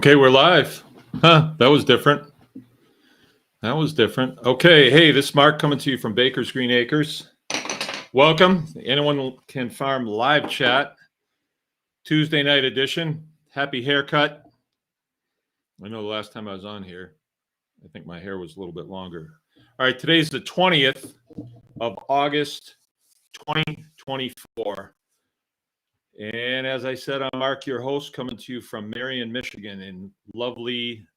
Okay, we're live. That was different. That was different. Okay, hey, this is Mark coming to you from Baker's Green Acres. Welcome. Anyone can farm live chat. Tuesday night edition. Happy haircut. I know the last time I was on here, I think my hair was a little bit longer. All right, today's the 20th of August, 2024. And as I said, I'm Mark, your host, coming to you from Marion, Michigan, in the lovely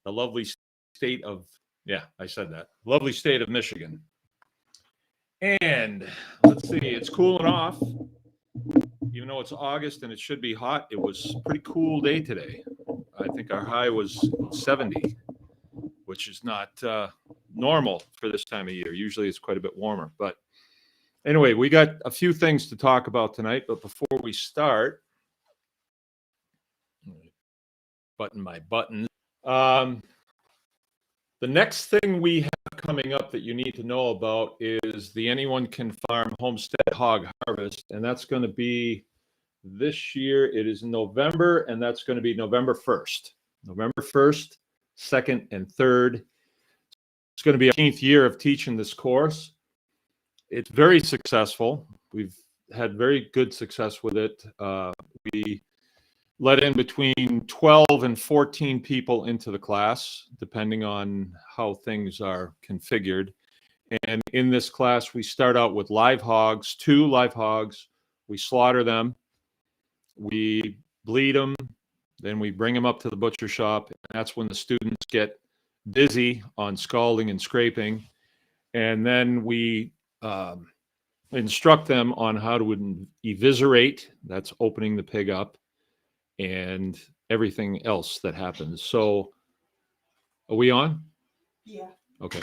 state of, lovely state of Michigan. And let's see, it's cooling off. Even though it's August and it should be hot, it was a pretty cool day today. I think our high was 70, which is not normal for this time of year. Usually it's quite a bit warmer. But anyway, we got a few things to talk about tonight. But before we start, button my buttons. The next thing we have coming up that you need to know about is the Anyone Can Farm Homestead Hog Harvest, and that's going to be this year. It is in November, and that's going to be November 1st. November 1st, 2nd, and 3rd. It's going to be our 18th year of teaching this course. It's very successful. We've had very good success with it. We let in between 12 and 14 people into the class, depending on how things are configured. And in this class, we start out with live hogs, 2 live hogs. We slaughter them. We bleed them. Then we bring them up to the butcher shop. And that's when the students get busy on scalding and scraping. And then we instruct them on how to eviscerate. That's opening the pig up. And everything else that happens. So, are we on? Yeah. Okay.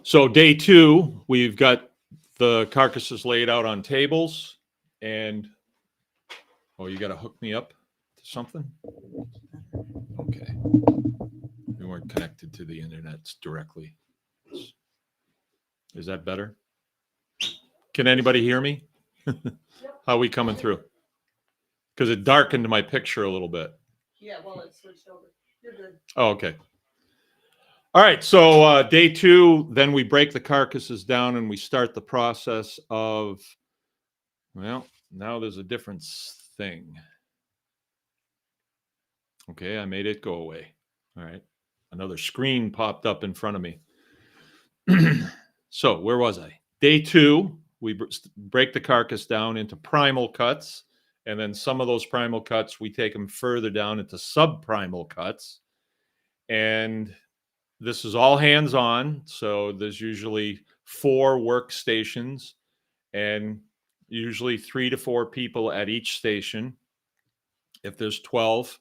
So day 2, we've got the carcasses laid out on tables, and you got to hook me up to something? Okay. We weren't connected to the internet directly. Is that better? Can anybody hear me? How are we coming through? Because it darkened my picture a little bit. Yeah, well, it switched over. You're good. Oh, okay. All right. So day 2, then we break the carcasses down and we start the process of, well, now there's a different thing. Okay, I made it go away. All right. Another screen popped up in front of me. So where was I? Day 2. We break the carcass down into primal cuts, and then some of those primal cuts, we take them further down into subprimal cuts. And this is all hands-on, so there's usually 4 workstations and usually 3 to 4 people at each station. If there's 12,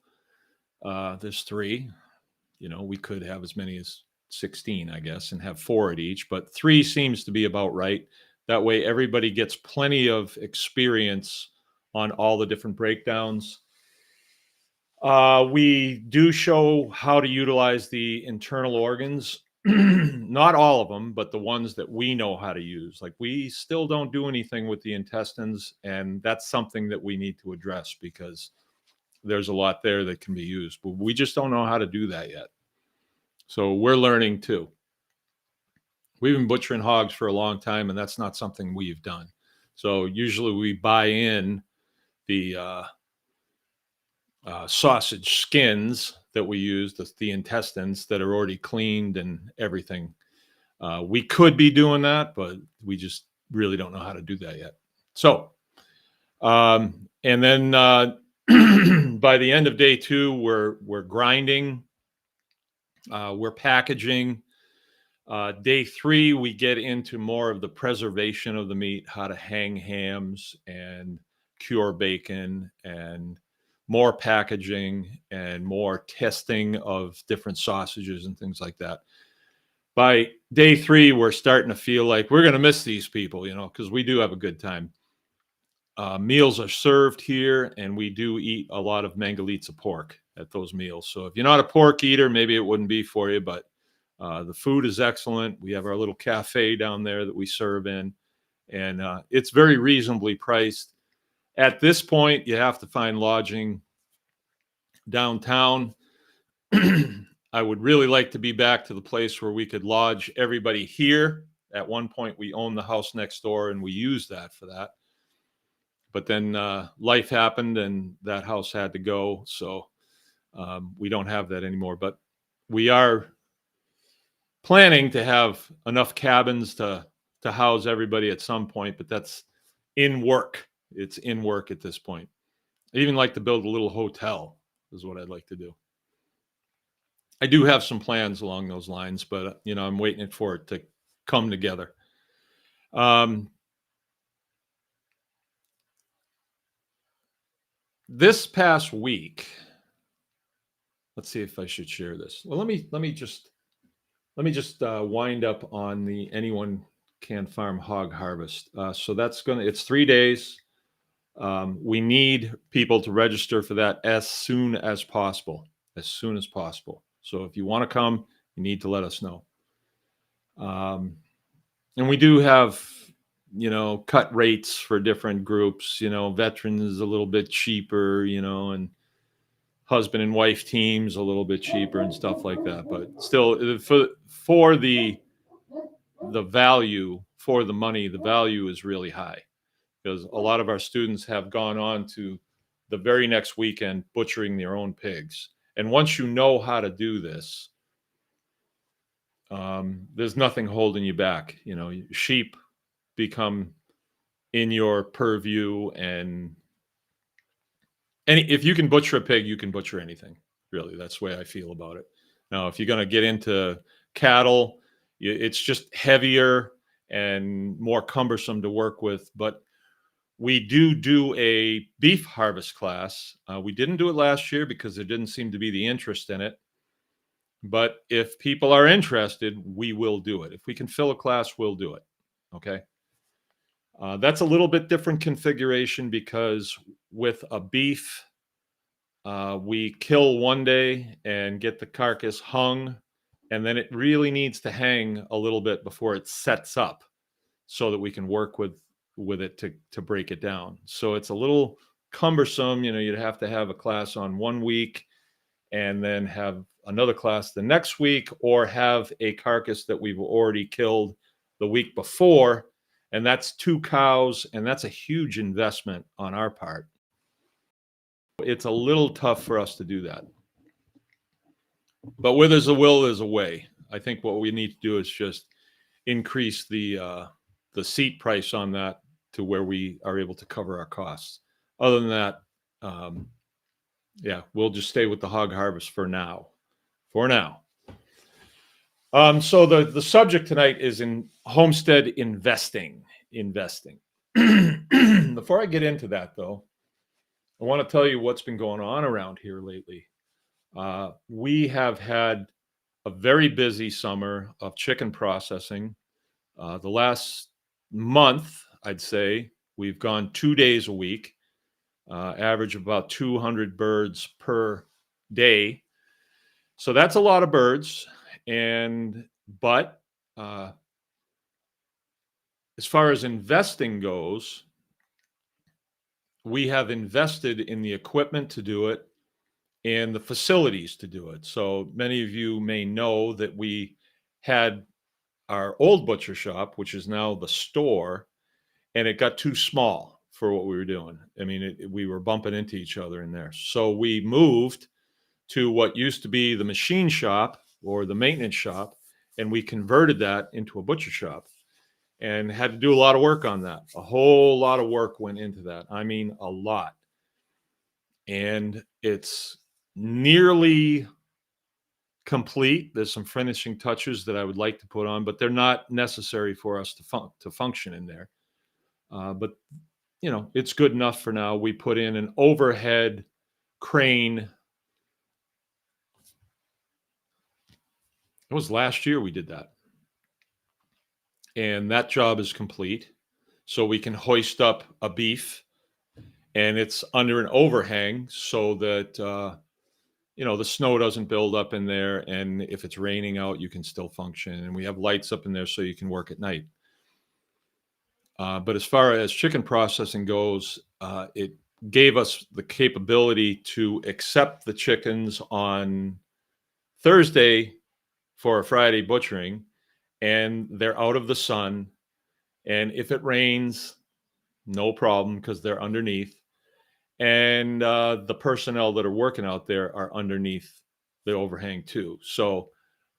there's 3. You know, we could have as many as 16, I guess, and have 4 at each, but 3 seems to be about right. That way, everybody gets plenty of experience on all the different breakdowns. We do show how to utilize the internal organs. Not all of them, but the ones that we know how to use. Like, we still don't do anything with the intestines, and that's something that we need to address because there's a lot there that can be used, but we just don't know how to do that yet. So we're learning too. We've been butchering hogs for a long time, and that's not something we've done. So usually we buy in the sausage skins that we use, the intestines that are already cleaned and everything. We could be doing that, but we just really don't know how to do that yet. So, and then by the end of day 2, we're grinding, we're packaging. Day 3, we get into more of the preservation of the meat, how to hang hams and cure bacon, and more packaging and more testing of different sausages and things like that. By day 3, we're starting to feel like we're going to miss these people, you know, because we do have a good time. Meals are served here, and we do eat a lot of mangalitsa pork at those meals. So if you're not a pork eater, maybe it wouldn't be for you, but the food is excellent. We have our little cafe down there that we serve in, and it's very reasonably priced. At this point, you have to find lodging downtown. I would really like to be back to the place where we could lodge everybody here. At one point, we owned the house next door and we used that for that. But then life happened and that house had to go. So we don't have that anymore. But we are planning to have enough cabins to house everybody at some point, but that's in work. It's in work at this point. I even like to build a little hotel is what I'd like to do. I do have some plans along those lines, but I'm waiting for it to come together. This past week, let's see if I should share this. Well, let me just wind up on the Anyone Can Farm Hog Harvest. So it's 3 days. We need people to register for that as soon as possible. So if you want to come, you need to let us know. And we do have, cut rates for different groups. Veterans is a little bit cheaper, and husband and wife teams a little bit cheaper and stuff like that. But still, for the value, for the money, the value is really high because a lot of our students have gone on to the very next weekend butchering their own pigs. And once you know how to do this, there's nothing holding you back. Sheep become in your purview, and if you can butcher a pig, you can butcher anything. Really, that's the way I feel about it. Now, if you're going to get into cattle, it's just heavier and more cumbersome to work with. But we do a beef harvest class. We didn't do it last year because there didn't seem to be the interest in it. But if people are interested, we will do it. If we can fill a class, we'll do it. Okay. That's a little bit different configuration because with a beef, we kill one day and get the carcass hung, and then it really needs to hang a little bit before it sets up so that we can work with it to break it down. So it's a little cumbersome. You'd have to have a class on 1 week and then have another class the next week, or have a carcass that we've already killed the week before. And that's 2 cows, and that's a huge investment on our part. It's a little tough for us to do that. But where there's a will, there's a way. I think what we need to do is just increase the seat price on that to where we are able to cover our costs. Other than that, we'll just stay with the hog harvest for now. So the subject tonight is in homestead investing. Before I get into that, though, I want to tell you what's been going on around here lately. We have had a very busy summer of chicken processing. The last month, I'd say, we've gone 2 days a week, average about 200 birds per day. So that's a lot of birds. But as far as investing goes, we have invested in the equipment to do it and the facilities to do it. So many of you may know that we had our old butcher shop, which is now the store, and it got too small for what we were doing. I mean, we were bumping into each other in there. So we moved to what used to be the machine shop or the maintenance shop, and we converted that into a butcher shop and had to do a lot of work on that. A whole lot of work went into that. I mean, a lot. And it's nearly complete. There's some finishing touches that I would like to put on, but they're not necessary for us to function in there. But it's good enough for now. We put in an overhead crane. It was last year we did that. And that job is complete. So we can hoist up a beef, and it's under an overhang so that, the snow doesn't build up in there. And if it's raining out, you can still function. And we have lights up in there so you can work at night. But as far as chicken processing goes, it gave us the capability to accept the chickens on Thursday for a Friday butchering, and they're out of the sun. And if it rains, no problem because they're underneath. And the personnel that are working out there are underneath the overhang too. So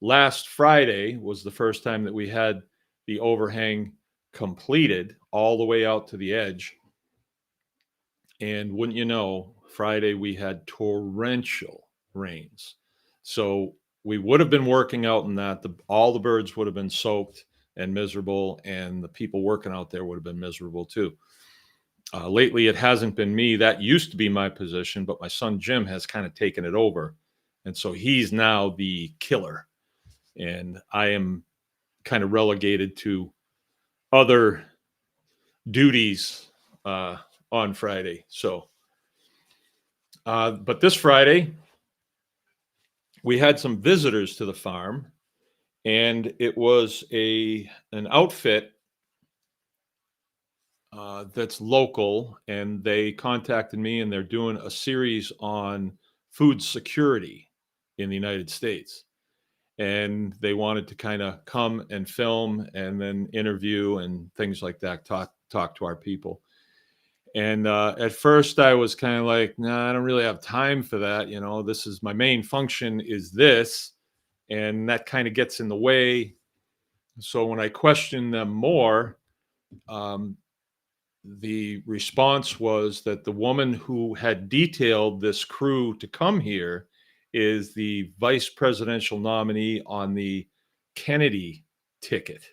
last Friday was the first time that we had the overhang completed all the way out to the edge. And wouldn't you know, Friday we had torrential rains. So we would have been working out in that. All the birds would have been soaked and miserable, and the people working out there would have been miserable too. Lately, it hasn't been me. That used to be my position, but my son Jim has kind of taken it over. And so he's now the killer. And I am kind of relegated to other duties on Friday. So, but this Friday, we had some visitors to the farm, and it was an outfit that's local, and they contacted me, and they're doing a series on food security in the United States. And they wanted to kind of come and film and then interview and things like that, talk to our people. And at first I was kind of like, nah, I don't really have time for that. You know, this is my main function is this, and that kind of gets in the way. So when I questioned them more, the response was that the woman who had detailed this crew to come here is the vice presidential nominee on the Kennedy ticket.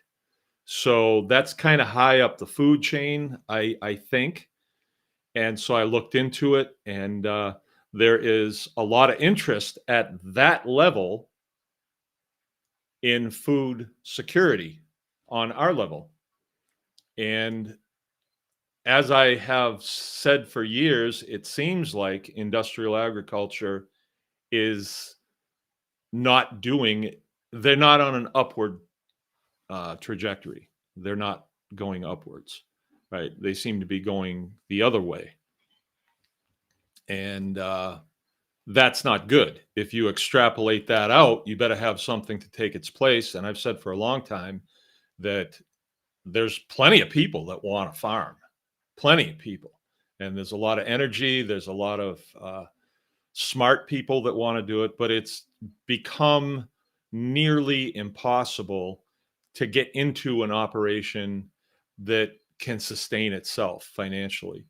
So that's kind of high up the food chain, I think. And so I looked into it, and there is a lot of interest at that level in food security on our level. And as I have said for years, it seems like industrial agriculture is not doing, they're not on an upward trajectory. They're not going upwards, right? They seem to be going the other way. And that's not good. If you extrapolate that out, you better have something to take its place. And I've said for a long time that there's plenty of people that want to farm. Plenty of people. And there's a lot of energy. There's a lot of smart people that want to do it, but it's become nearly impossible to get into an operation that can sustain itself financially.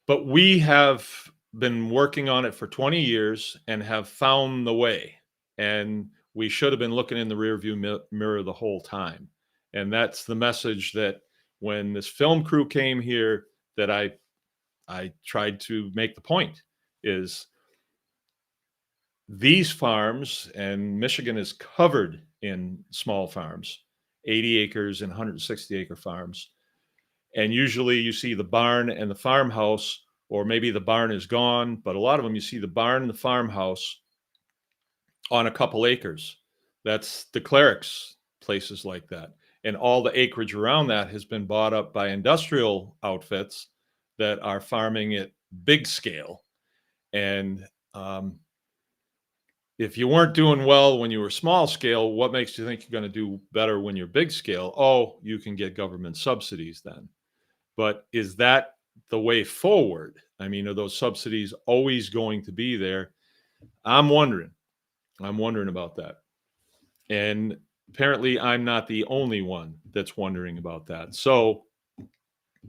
But we have been working on it for 20 years and have found the way. And we should have been looking in the rearview mirror the whole time. And that's the message that when this film crew came here, that I tried to make the point is these farms, and Michigan is covered in small farms, 80 acres and 160 acre farms. And usually you see the barn and the farmhouse, or maybe the barn is gone, but a lot of them you see the barn and the farmhouse on a couple acres. That's the clerics, places like that. And all the acreage around that has been bought up by industrial outfits that are farming at big scale. And if you weren't doing well when you were small scale, what makes you think you're going to do better when you're big scale? Oh, you can get government subsidies then. But is that the way forward? I mean, are those subsidies always going to be there? I'm wondering about that. And apparently I'm not the only one that's wondering about that. So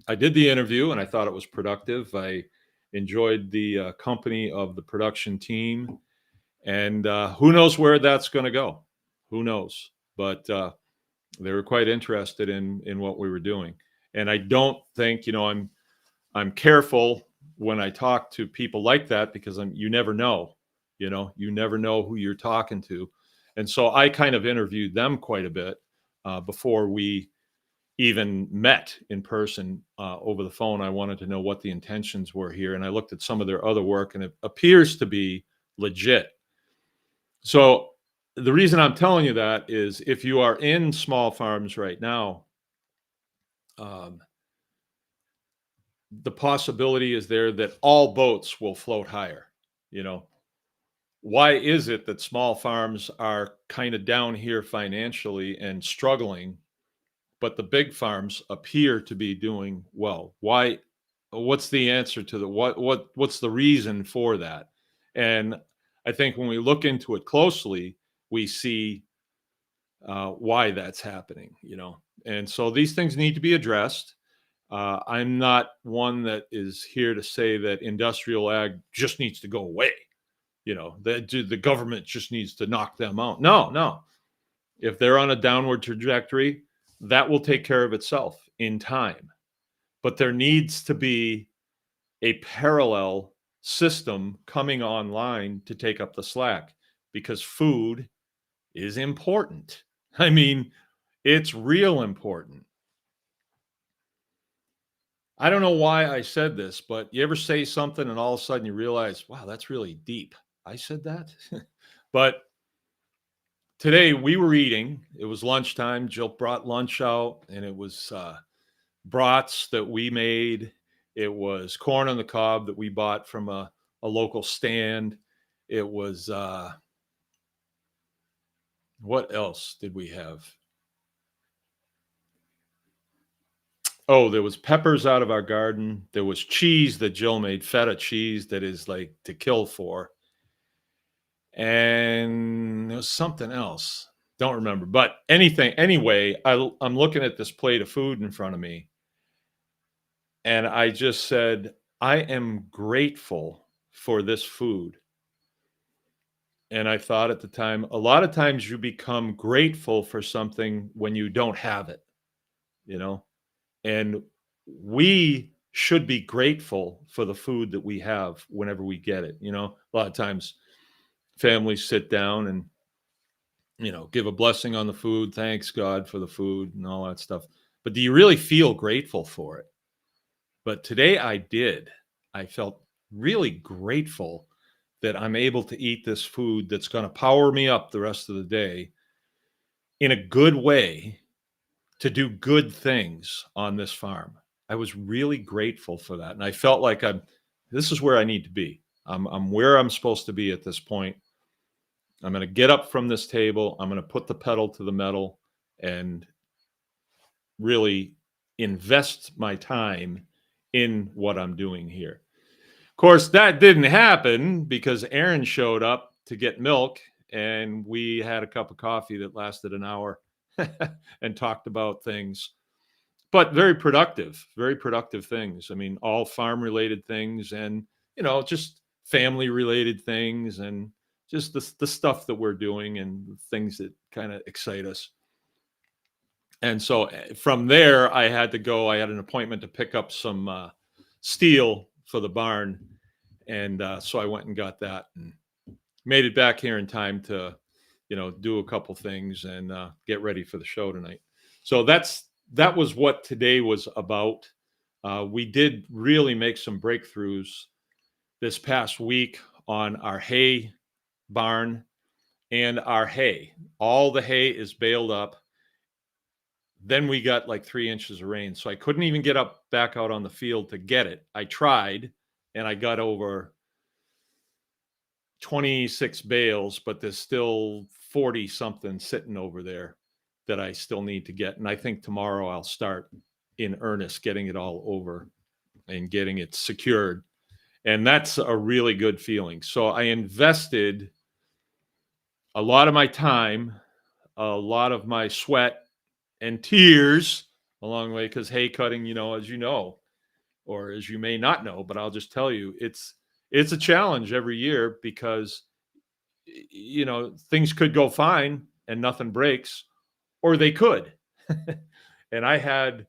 I did the interview and I thought it was productive. I enjoyed the company of the production team, and who knows where that's going to go? Who knows? But they were quite interested in what we were doing. And I don't think, you know, I'm careful when I talk to people like that because you never know, you never know who you're talking to. And so I kind of interviewed them quite a bit before we even met in person over the phone. I wanted to know what the intentions were here. And I looked at some of their other work, and it appears to be legit. So the reason I'm telling you that is if you are in small farms right now, the possibility is there that all boats will float higher. You know, why is it that small farms are kind of down here financially and struggling, but the big farms appear to be doing well? Why? What's the answer to the what's the reason for that? And I think when we look into it closely, we see why that's happening. You know, and so these things need to be addressed. I'm not one that is here to say that industrial ag just needs to go away. You know, that the government just needs to knock them out. No, no. If they're on a downward trajectory, that will take care of itself in time. But there needs to be a parallel system coming online to take up the slack, because food is important. I mean, it's real important. I don't know why I said this, but you ever say something and all of a sudden you realize, wow, that's really deep. I said that. But today we were eating. It was lunchtime. Jill brought lunch out, and it was brats that we made. It was corn on the cob that we bought from a local stand. It was, what else did we have? Oh, there was peppers out of our garden. There was cheese that Jill made, feta cheese that is like to kill for. And there was something else. Don't remember. But anything, anyway, I'm looking at this plate of food in front of me. And I just said, I am grateful for this food. And I thought at the time, a lot of times you become grateful for something when you don't have it, you know? And we should be grateful for the food that we have whenever we get it. You know, a lot of times families sit down and, you know, give a blessing on the food. Thanks God for the food and all that stuff. But do you really feel grateful for it? But today I did. I felt really grateful that I'm able to eat this food that's going to power me up the rest of the day in a good way to do good things on this farm. I was really grateful for that. And I felt like this is where I need to be. I'm where I'm supposed to be at this point. I'm going to get up from this table. I'm going to put the pedal to the metal and really invest my time in what I'm doing here. Of course, that didn't happen because Aaron showed up to get milk, and we had a cup of coffee that lasted an hour and talked about things, but very productive things. I mean, all farm related things, and, you know, just family related things, and just the stuff that we're doing and things that kind of excite us. And so from there, I had an appointment to pick up some steel for the barn. And so I went and got that and made it back here in time to, you know, do a couple things and get ready for the show tonight. So that was what today was about. We did really make some breakthroughs this past week on our hay barn and our hay. All the hay is baled up. Then we got like 3 inches of rain. So I couldn't even get back out on the field to get it. I tried and I got over 26 bales, but there's still 40 something sitting over there that I still need to get. And I think tomorrow I'll start in earnest getting it all over and getting it secured. And that's a really good feeling. So I invested a lot of my time, a lot of my sweat and tears along the way, because hay cutting, you know, as you know, or as you may not know, but I'll just tell you, it's a challenge every year because, you know, things could go fine and nothing breaks, or they could. And I had,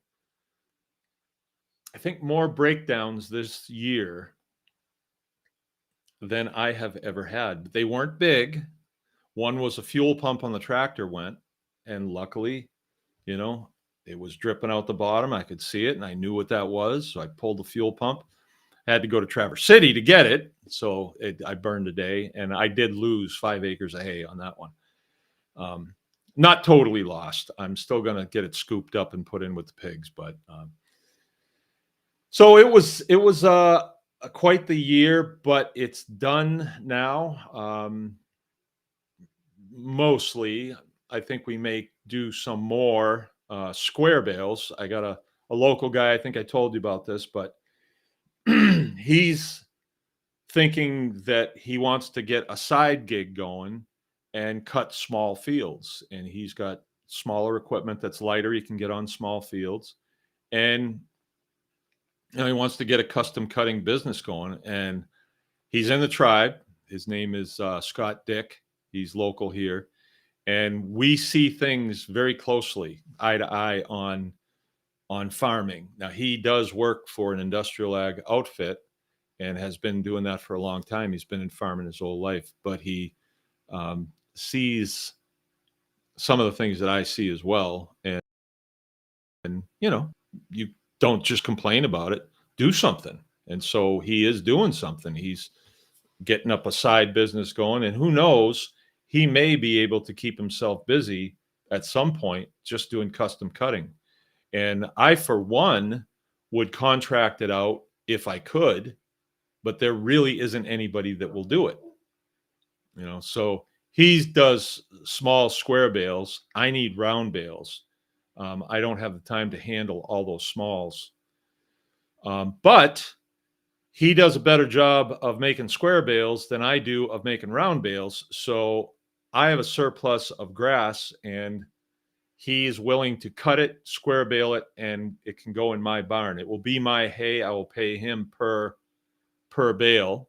I think, more breakdowns this year than I have ever had. They weren't big. One was a fuel pump on the tractor went, and luckily, you know, it was dripping out the bottom. I could see it and I knew what that was. So I pulled the fuel pump. I had to go to Traverse City to get it. So I burned a day, and I did lose 5 acres of hay on that one. Not totally lost. I'm still going to get it scooped up and put in with the pigs, but So it was quite the year, but it's done now. Mostly, I think we may do some more square bales. I got a local guy. I think I told you about this, but he's thinking that he wants to get a side gig going and cut small fields. And he's got smaller equipment that's lighter. He can get on small fields, and he wants to get a custom cutting business going. And he's in the tribe. His name is Scott Dick. He's local here, and we see things very closely, eye to eye, on farming. Now, he does work for an industrial ag outfit and has been doing that for a long time. He's been in farming his whole life, but he sees some of the things that I see as well. And you don't just complain about it, do something. And so he is doing something. He's getting up a side business going, and who knows, he may be able to keep himself busy at some point just doing custom cutting. And I, for one, would contract it out if I could, but there really isn't anybody that will do it. So he does small square bales. I need round bales. I don't have the time to handle all those smalls. But he does a better job of making square bales than I do of making round bales. So I have a surplus of grass, and he's willing to cut it, square bale it, and it can go in my barn. It will be my hay. I will pay him per bale.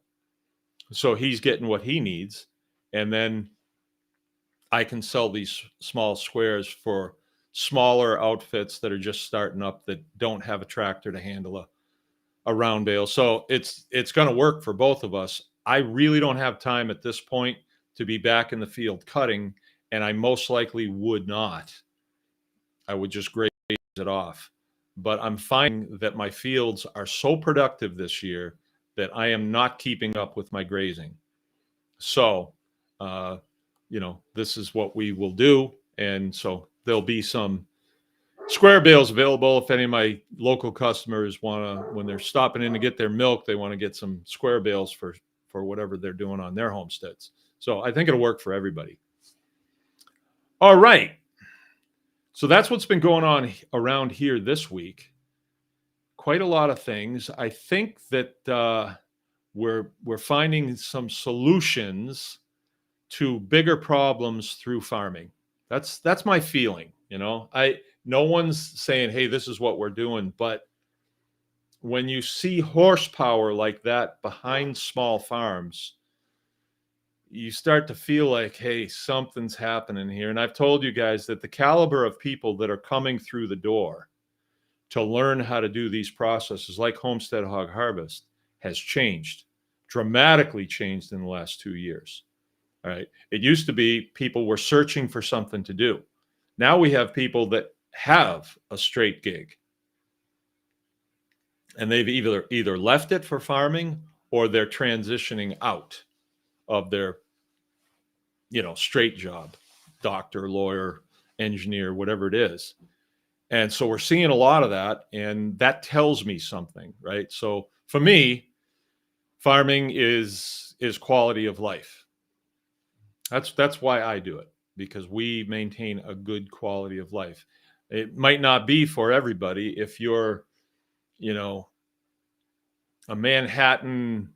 So he's getting what he needs. And then I can sell these small squares for smaller outfits that are just starting up, that don't have a tractor to handle a round bale. So it's going to work for both of us. I really don't have time at this point to be back in the field cutting, and I most likely would not. I would just graze it off. But I'm finding that my fields are so productive this year that I am not keeping up with my grazing. So, this is what we will do. And so there'll be some square bales available if any of my local customers want to, when they're stopping in to get their milk, they want to get some square bales for whatever they're doing on their homesteads. So I think it'll work for everybody. All right. So that's what's been going on around here this week. Quite a lot of things. I think that we're finding some solutions to bigger problems through farming. That's my feeling. No one's saying, hey, this is what we're doing. But when you see horsepower like that behind small farms, you start to feel like, hey, something's happening here. And I've told you guys that the caliber of people that are coming through the door to learn how to do these processes like Homestead Hog Harvest has changed, dramatically changed in the last 2 years. All right. It used to be people were searching for something to do. Now we have people that have a straight gig, and they've either left it for farming, or they're transitioning out of their straight job, doctor, lawyer, engineer, whatever it is. And so we're seeing a lot of that, and that tells me something, right? So for me, farming is quality of life. That's why I do it, because we maintain a good quality of life. It might not be for everybody. If you're, a Manhattan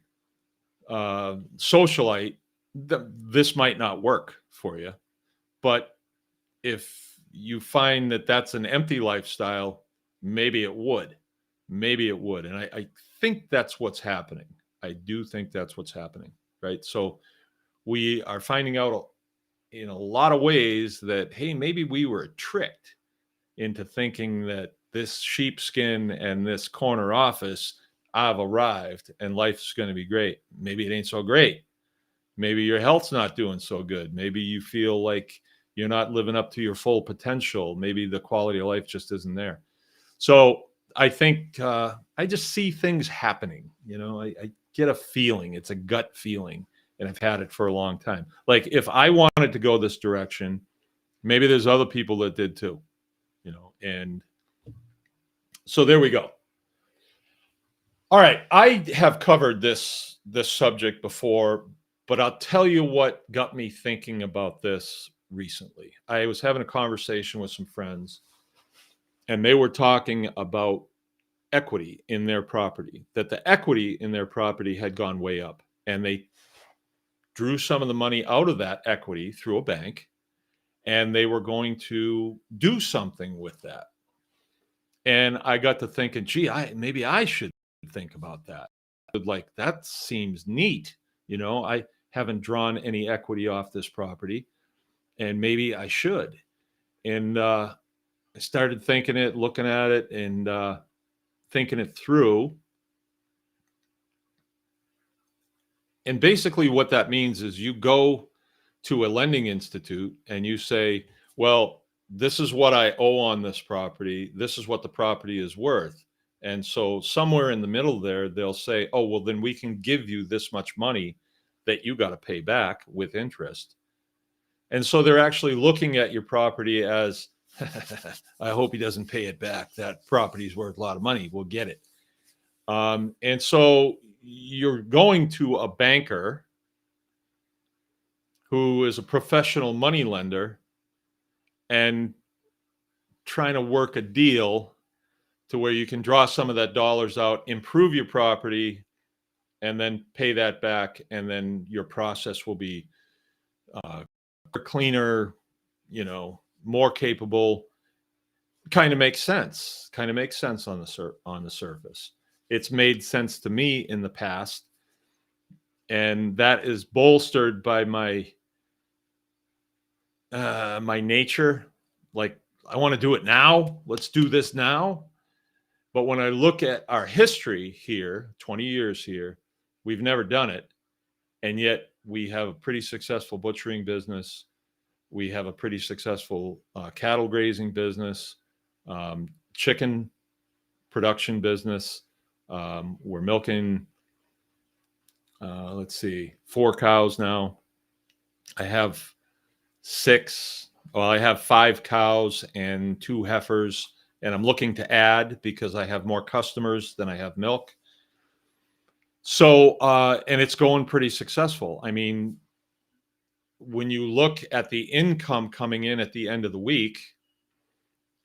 socialite, this might not work for you. But if you find that that's an empty lifestyle, maybe it would. And I think that's what's happening. I do think that's what's happening, right? So we are finding out in a lot of ways that, hey, maybe we were tricked into thinking that this sheepskin and this corner office, I've arrived and life's going to be great. Maybe it ain't so great. Maybe your health's not doing so good. Maybe you feel like you're not living up to your full potential. Maybe the quality of life just isn't there. So I think I just see things happening. I get a feeling. It's a gut feeling, and I've had it for a long time. Like, if I wanted to go this direction, maybe there's other people that did too. And so there we go. All right, I have covered this subject before, but I'll tell you what got me thinking about this recently. I was having a conversation with some friends, and they were talking about equity in their property, that the equity in their property had gone way up, and they drew some of the money out of that equity through a bank, and they were going to do something with that. And I got to thinking, gee, maybe I should think about that. Like, that seems neat. I haven't drawn any equity off this property, and maybe I should. And I started thinking it, looking at it, and thinking it through. And basically, what that means is you go to a lending institute and you say, well, this is what I owe on this property. This is what the property is worth. And so somewhere in the middle there, they'll say, oh, well, then we can give you this much money that you got to pay back with interest. And so they're actually looking at your property as, I hope he doesn't pay it back. That property is worth a lot of money. We'll get it. And so you're going to a banker who is a professional money lender and trying to work a deal to where you can draw some of that dollars out, improve your property, and then pay that back. And then your process will be cleaner, more capable. Kind of makes sense. On the surface. It's made sense to me in the past. And that is bolstered by my nature. Like, I want to do it now. Let's do this now. But when I look at our history here, 20 years here, we've never done it. And yet we have a pretty successful butchering business. We have a pretty successful cattle grazing business, chicken production business. We're milking, 4 cows now. I have 5 cows and 2 heifers, and I'm looking to add because I have more customers than I have milk. So, and it's going pretty successful. I mean, when you look at the income coming in at the end of the week,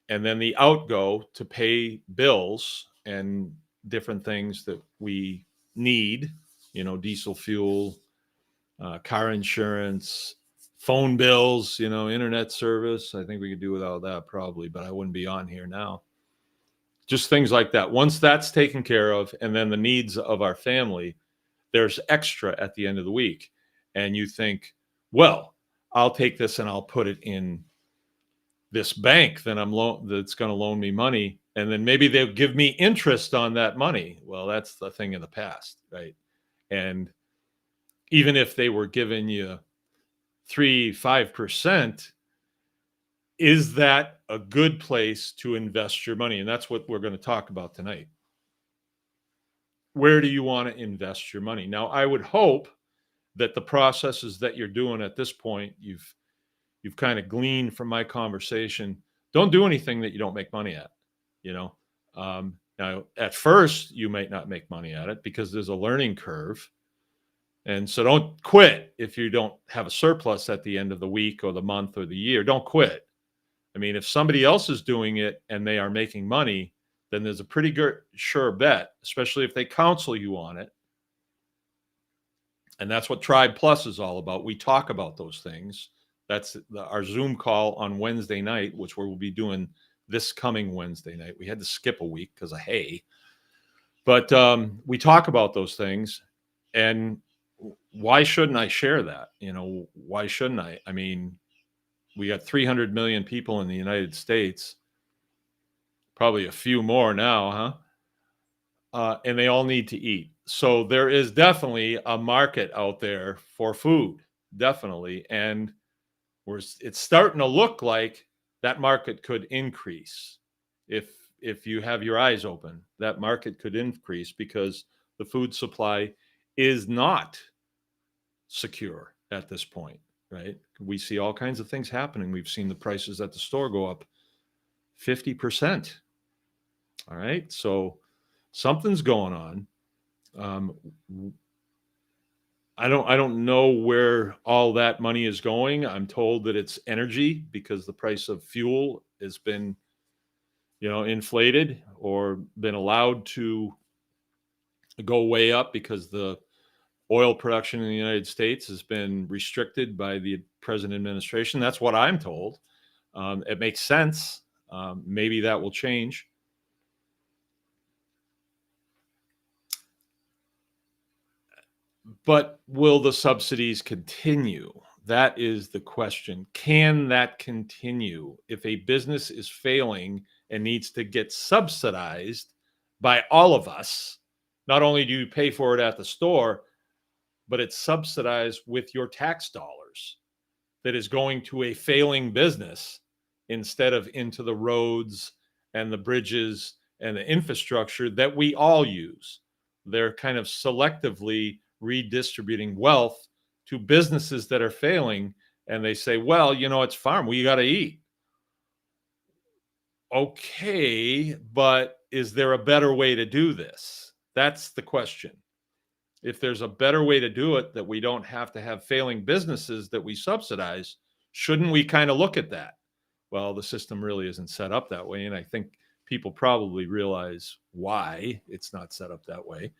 and then the outgo to pay bills and different things that we need, diesel fuel, car insurance, phone bills, internet service. I think we could do without that probably, but I wouldn't be on here now. Just things like that. Once that's taken care of, and then the needs of our family, there's extra at the end of the week. And you think, well, I'll take this and I'll put it in this bank that's going to loan me money. And then maybe they'll give me interest on that money. Well, that's the thing of the past, right? And even if they were giving you 3-5%, is that a good place to invest your money? And that's what we're going to talk about tonight. Where do you want to invest your money? Now, I would hope that the processes that you're doing at this point, you've kind of gleaned from my conversation. Don't do anything that you don't make money at. Now, at first, you might not make money at it because there's a learning curve. And so don't quit if you don't have a surplus at the end of the week or the month or the year. Don't quit. I mean, if somebody else is doing it and they are making money, then there's a pretty good sure bet, especially if they counsel you on it. And that's what Tribe Plus is all about. We talk about those things. That's our Zoom call on Wednesday night, which we'll be doing this coming Wednesday night. We had to skip a week because of hay. But we talk about those things. And why shouldn't I share that? Why shouldn't I? I mean, we got 300 million people in the United States, probably a few more now, huh? And they all need to eat. So there is definitely a market out there for food, definitely. And it's starting to look like that market could increase. If you have your eyes open, that market could increase because the food supply is not secure at this point, right? We see all kinds of things happening. We've seen the prices at the store go up 50%. All right. So something's going on. Um, I don't know where all that money is going. I'm told that it's energy because the price of fuel has been, inflated or been allowed to go way up because the oil production in the United States has been restricted by the present administration. That's what I'm told. It makes sense. Maybe that will change. But will the subsidies continue? That is the question. Can that continue if a business is failing and needs to get subsidized by all of us? Not only do you pay for it at the store, but it's subsidized with your tax dollars that is going to a failing business instead of into the roads and the bridges and the infrastructure that we all use. They're kind of selectively redistributing wealth to businesses that are failing. And they say, well, it's farm. We got to eat. Okay, but is there a better way to do this? That's the question. If there's a better way to do it that we don't have to have failing businesses that we subsidize, shouldn't we kind of look at that? Well, the system really isn't set up that way. And I think people probably realize why it's not set up that way.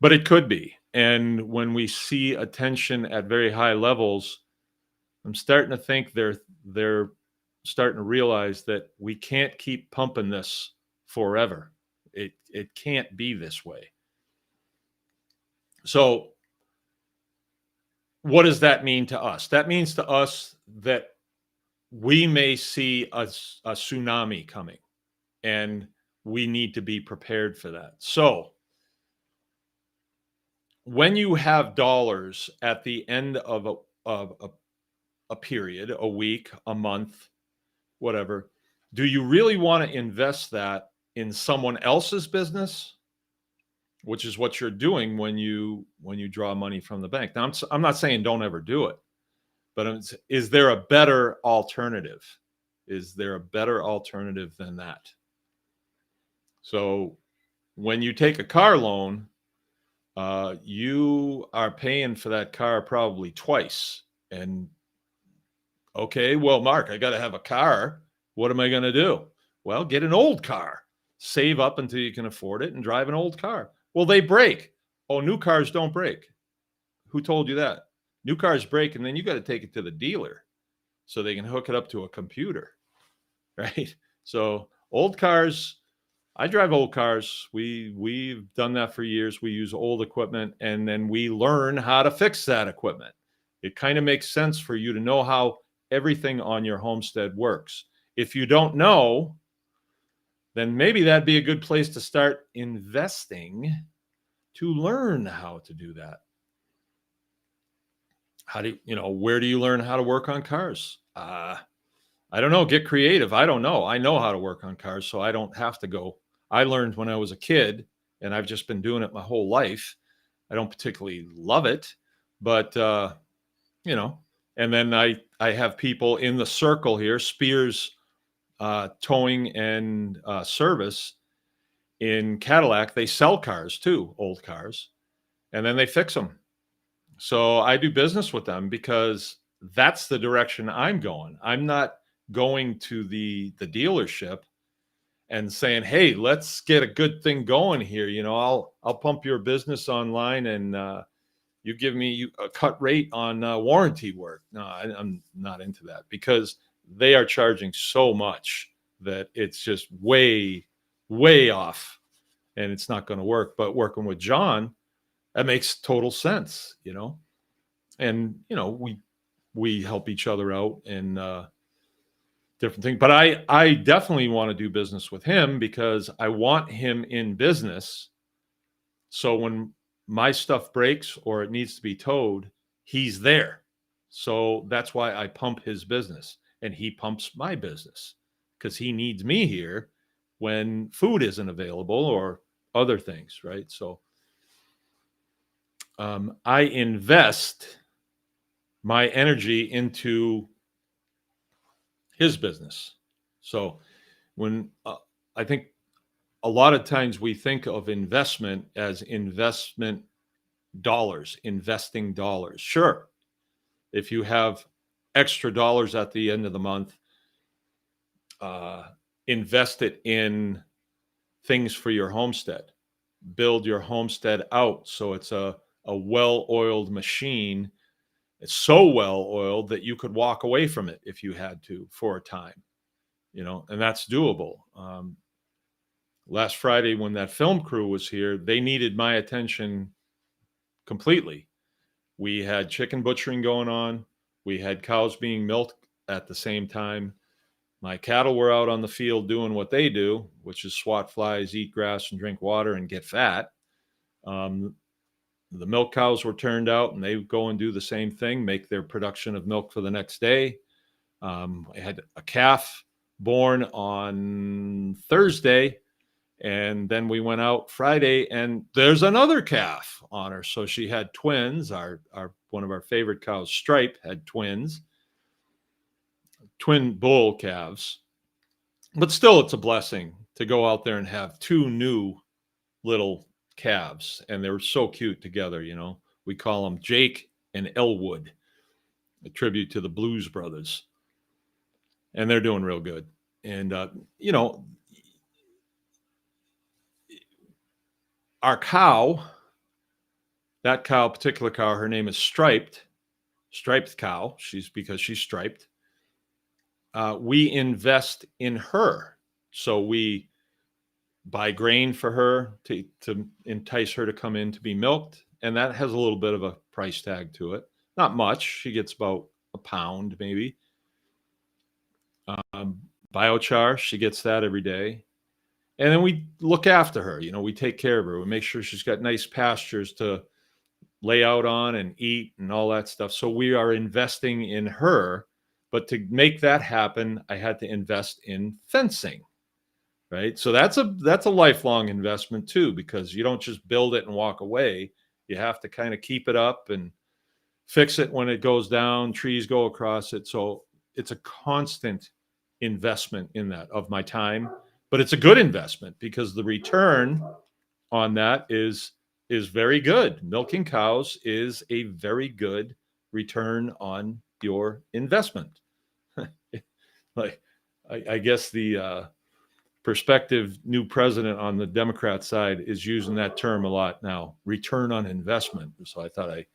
But it could be. And when we see attention at very high levels, I'm starting to think they're starting to realize that we can't keep pumping this forever. It can't be this way. So what does that mean to us? That means to us that we may see a tsunami coming, and we need to be prepared for that. So when you have dollars at the end of a period, a week, a month, whatever, do you really want to invest that in someone else's business? Which is what you're doing when you draw money from the bank. Now, I'm not saying don't ever do it, but is there a better alternative? Is there a better alternative than that? So when you take a car loan, you are paying for that car probably twice. And okay, well, Mark, I got to have a car. What am I going to do? Well, get an old car. Save up until you can afford it and drive an old car. Well, they break. Oh, new cars don't break. Who told you that? New cars break, and then you got to take it to the dealer so they can hook it up to a computer, right? So old cars, I drive old cars. We've done that for years. We use old equipment, and then we learn how to fix that equipment. It kind of makes sense for you to know how everything on your homestead works. If you don't know, then maybe that'd be a good place to start investing to learn how to do that. Where do you learn how to work on cars? I don't know. Get creative. I don't know. I know how to work on cars, so I don't have to go. I learned when I was a kid, and I've just been doing it my whole life. I don't particularly love it, but, and then I have people in the circle here, Spears Towing and Service in Cadillac. They sell cars too, old cars, and then they fix them. So I do business with them because that's the direction I'm going. I'm not going to the dealership and saying, "Hey, let's get a good thing going here. I'll pump your business online, and you give me a cut rate on warranty work." No, I'm not into that because they are charging so much that it's just way, way off, and it's not going to work. But working with John, that makes total sense, and we help each other out in different things. But I definitely want to do business with him because I want him in business. So when my stuff breaks or it needs to be towed, he's there. So that's why I pump his business, and he pumps my business because he needs me here when food isn't available or other things, right? So I invest my energy into his business. So when I think a lot of times we think of investment as investment dollars, investing dollars. Sure, if you have extra dollars at the end of the month, invest it in things for your homestead. Build your homestead out so it's a well-oiled machine. It's so well-oiled that you could walk away from it if you had to for a time, and that's doable. Last Friday when that film crew was here, they needed my attention completely. We had chicken butchering going on. We had cows being milked at the same time. My cattle were out on the field doing what they do, which is swat flies, eat grass, and drink water and get fat. The milk cows were turned out, and they go and do the same thing, make their production of milk for the next day. I had a calf born on Thursday, and then we went out Friday, and there's another calf on her. So she had twins. Our one of our favorite cows, Stripe, had twins, twin bull calves. But still, it's a blessing to go out there and have two new little calves, and they were so cute together. We call them Jake and Elwood, a tribute to the Blues Brothers, and they're doing real good. And our cow, that cow, particular cow, her name is striped cow. Because she's striped. We invest in her, so we buy grain for her to entice her to come in to be milked. And that has a little bit of a price tag to it. Not much. She gets about a pound, maybe. Biochar, she gets that every day. And then we look after her. We take care of her. We make sure she's got nice pastures to lay out on and eat and all that stuff. So we are investing in her. But to make that happen, I had to invest in fencing. Right. So that's a lifelong investment too, because you don't just build it and walk away. You have to kind of keep it up and fix it when it goes down, trees go across it. So it's a constant investment in that of my time, but it's a good investment because the return on that is very good. Milking cows is a very good return on your investment. Like, I guess the prospective new president on the Democrat side is using that term a lot now, return on investment. So I thought I'd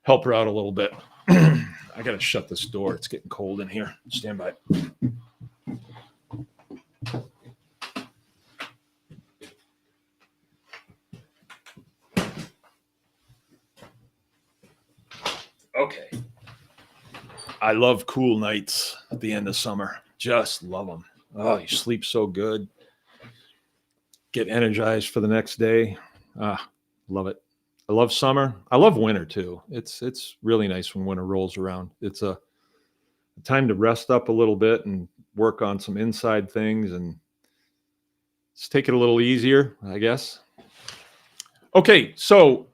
help her out a little bit. I got to shut this door. It's getting cold in here. Stand by. Okay. I love cool nights at the end of summer. Just love them. Oh, you sleep so good. Get energized for the next day. Love it. I love summer. I love winter too. It's really nice when winter rolls around. It's a time to rest up a little bit and work on some inside things and just take it a little easier, I guess. Okay, so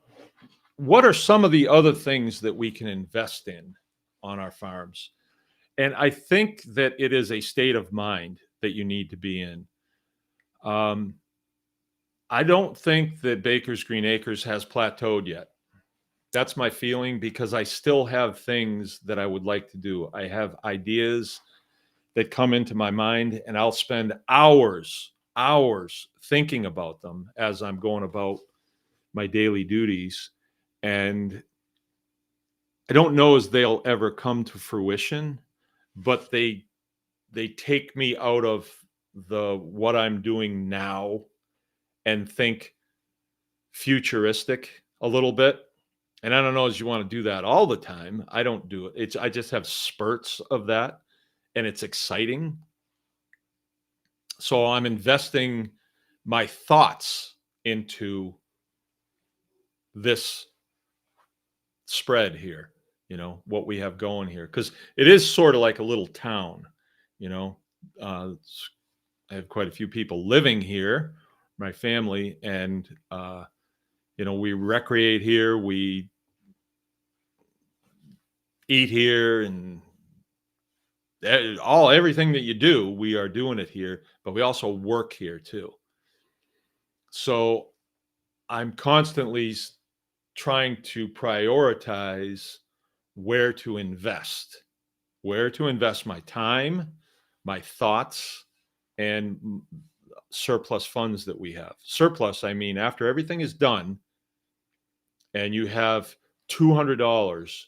what are some of the other things that we can invest in on our farms? And I think that it is a state of mind that you need to be in. I don't think that Baker's Green Acres has plateaued yet. That's my feeling because I still have things that I would like to do. I have ideas that come into my mind, and I'll spend hours thinking about them as I'm going about my daily duties. And I don't know as they'll ever come to fruition, but they take me out of what I'm doing now and think futuristic a little bit. And I don't know as you want to do that all the time. I don't do it. I just have spurts of that, and it's exciting. So I'm investing my thoughts into this spread here, what we have going here, because it is sort of like a little town. I have quite a few people living here, my family, and we recreate here, we eat here, and everything that you do, we are doing it here, but we also work here too. So I'm constantly trying to prioritize where to invest my time, my thoughts, and surplus funds that we have. Surplus, I mean, after everything is done and you have $200,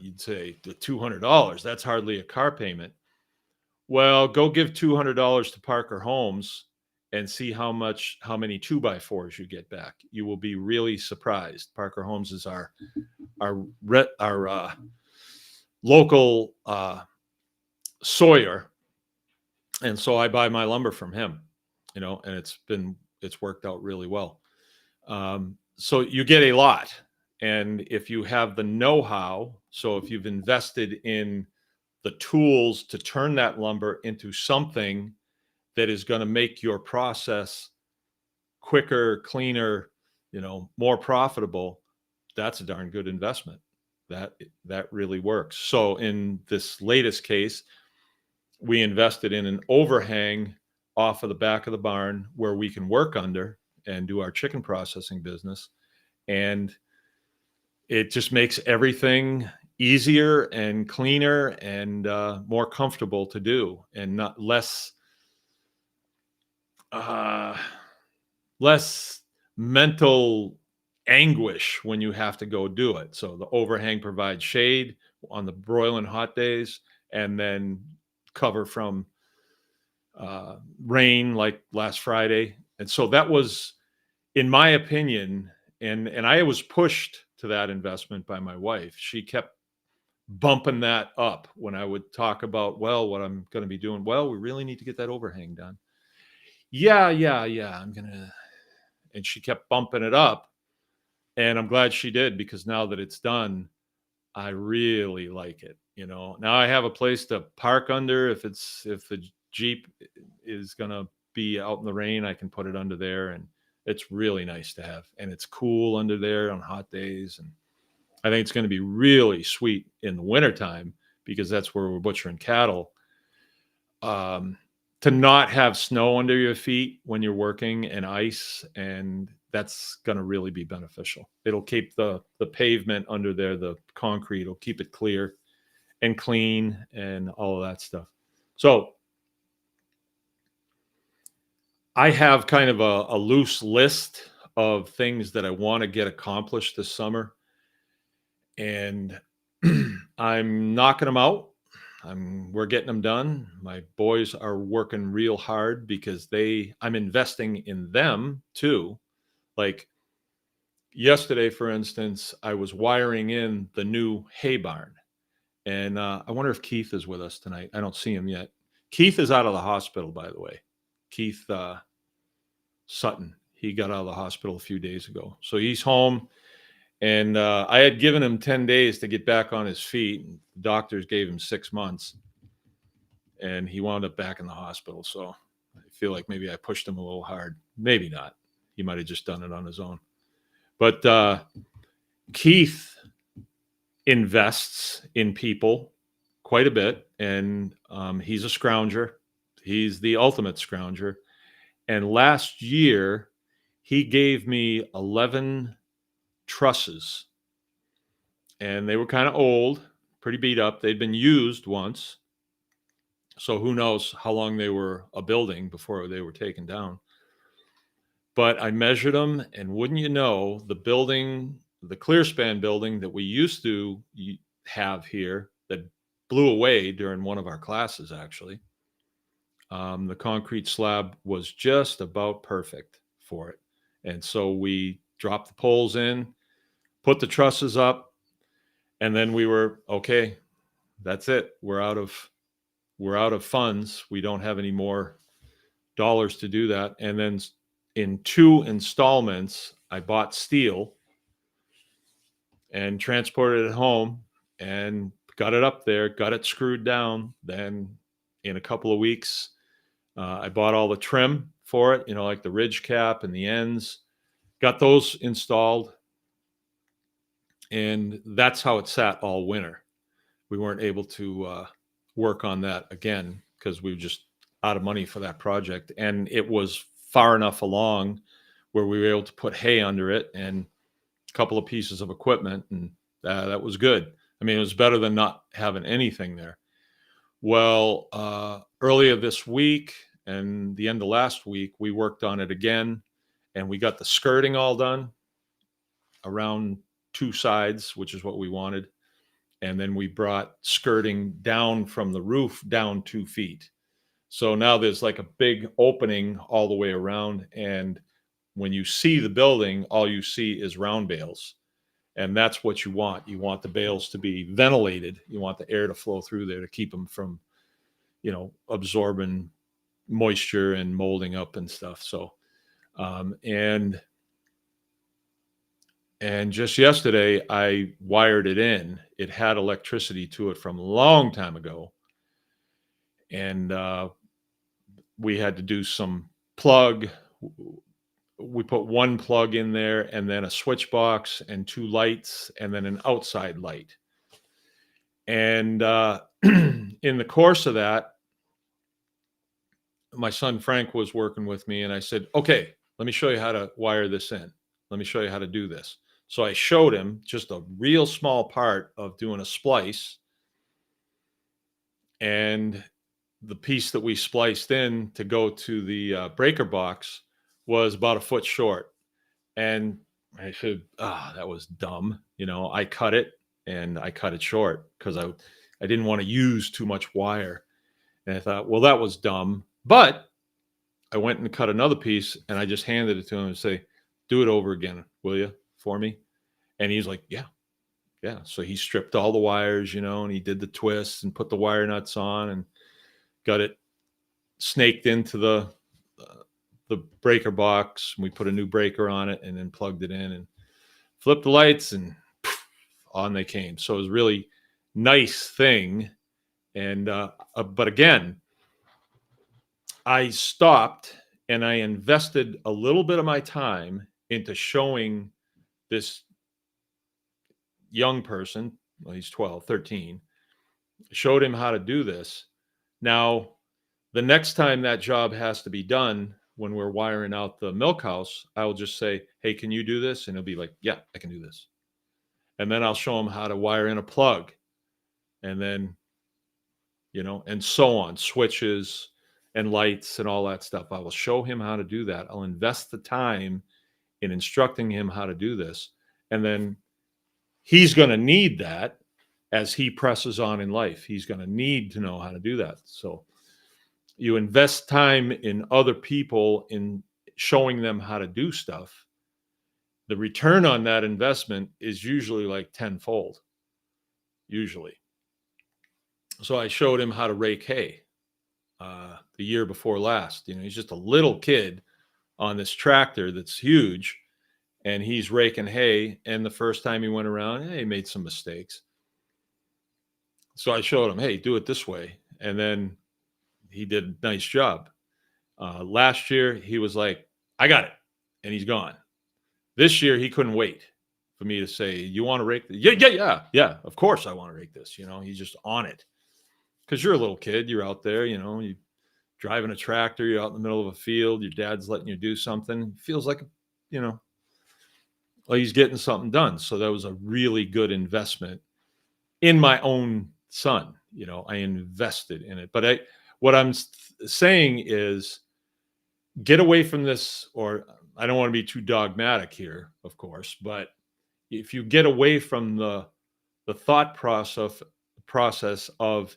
you'd say the $200, that's hardly a car payment. Well, go give $200 to Parker Homes and see how many 2x4s you get back. You will be really surprised. Parker Homes is our local sawyer, and so I buy my lumber from him, and it's worked out really well. So you get a lot, and if you have the know-how, so if you've invested in the tools to turn that lumber into something that is going to make your process quicker, cleaner, more profitable, that's a darn good investment. That really works. So in this latest case, we invested in an overhang off of the back of the barn where we can work under and do our chicken processing business. And it just makes everything easier and cleaner and more comfortable to do, and not less mental anguish when you have to go do it. So the overhang provides shade on the broiling hot days, and then cover from rain like last Friday. And so that was, in my opinion, and I was pushed to that investment by my wife. She kept bumping that up when I would talk about, well, what I'm going to be doing. Well, we really need to get that overhang done. Yeah. I'm going to, and she kept bumping it up. And I'm glad she did, because now that it's done, I really like it. Now I have a place to park under. If the Jeep is going to be out in the rain, I can put it under there, and it's really nice to have. And it's cool under there on hot days. And I think it's going to be really sweet in the wintertime, because that's where we're butchering cattle. To not have snow under your feet when you're working, and ice, and that's going to really be beneficial. It'll keep the pavement under there, the concrete, it'll keep it clear and clean and all of that stuff. So I have kind of a loose list of things that I want to get accomplished this summer, and I'm knocking them out. We're getting them done. My boys are working real hard because I'm investing in them too. Like yesterday, for instance, I was wiring in the new hay barn, and I wonder if Keith is with us tonight. I don't see him yet. Keith is out of the hospital, by the way. Keith Sutton. He got out of the hospital a few days ago, so he's home. And I had given him 10 days to get back on his feet. The doctors gave him 6 months, and he wound up back in the hospital. So I feel like maybe I pushed him a little hard. Maybe not. He might have just done it on his own. But Keith invests in people quite a bit, and he's a scrounger. He's the ultimate scrounger. And last year, he gave me 11 trusses, and they were kind of old, pretty beat up. They'd been used once, so who knows how long they were a building before they were taken down. But I measured them, and wouldn't you know, the building, the Clearspan building that we used to have here that blew away during one of our classes, actually, the concrete slab was just about perfect for it. And so we dropped the poles in, put the trusses up, and then we were okay. That's it. We're out of funds. We don't have any more dollars to do that. And then in 2 installments, I bought steel and transported it home and got it up there, got it screwed down. Then in a couple of weeks, I bought all the trim for it, like the ridge cap and the ends, got those installed. And that's how it sat all winter. We weren't able to work on that again because we were just out of money for that project. And it was far enough along where we were able to put hay under it and a couple of pieces of equipment, and that was good. I mean, it was better than not having anything there. Well, earlier this week and the end of last week, we worked on it again, and we got the skirting all done around two sides, which is what we wanted. And then we brought skirting down from the roof down 2 feet. So now there's like a big opening all the way around. And when you see the building, all you see is round bales. And that's what you want. You want the bales to be ventilated. You want the air to flow through there to keep them from, absorbing moisture and molding up and stuff. So, and just yesterday, I wired it in. It had electricity to it from a long time ago. And we had to do some plug. We put one plug in there and then a switch box and 2 lights and then an outside light. And in the course of that, my son Frank was working with me, and I said, okay, let me show you how to wire this in. Let me show you how to do this. So I showed him just a real small part of doing a splice. And the piece that we spliced in to go to the breaker box was about a foot short. And I said, that was dumb. I cut it, and I cut it short because I didn't want to use too much wire. And I thought, well, that was dumb. But I went and cut another piece, and I just handed it to him and say, do it over again, will you, for me? And he's like, yeah. So he stripped all the wires, and he did the twists and put the wire nuts on and got it snaked into the breaker box. We put a new breaker on it and then plugged it in and flipped the lights, and on they came. So it was a really nice thing. And but again, I stopped and I invested a little bit of my time into showing this young person, well, he's 12, 13, showed him how to do this. Now, the next time that job has to be done, when we're wiring out the milk house, I will just say, hey, can you do this? And he'll be like, yeah, I can do this. And then I'll show him how to wire in a plug. And then, and so on, switches and lights and all that stuff. I will show him how to do that. I'll invest the time in instructing him how to do this. And then he's going to need that as he presses on in life. He's going to need to know how to do that. So you invest time in other people in showing them how to do stuff. The return on that investment is usually like tenfold, usually. So I showed him how to rake hay the year before last. He's just a little kid on this tractor that's huge, and he's raking hay. And the first time he went around, he made some mistakes. So I showed him, hey, do it this way. And then he did a nice job. Last year, he was like, I got it. And he's gone. This year, he couldn't wait for me to say, you want to rake this? Yeah. Of course I want to rake this. He's just on it. Because you're a little kid. You're out there, you driving a tractor. You're out in the middle of a field. Your dad's letting you do something. It feels like, well, he's getting something done. So that was a really good investment in my own son. I invested in it. But what I'm saying is get away from this, or I don't want to be too dogmatic here, of course, but if you get away from the thought process of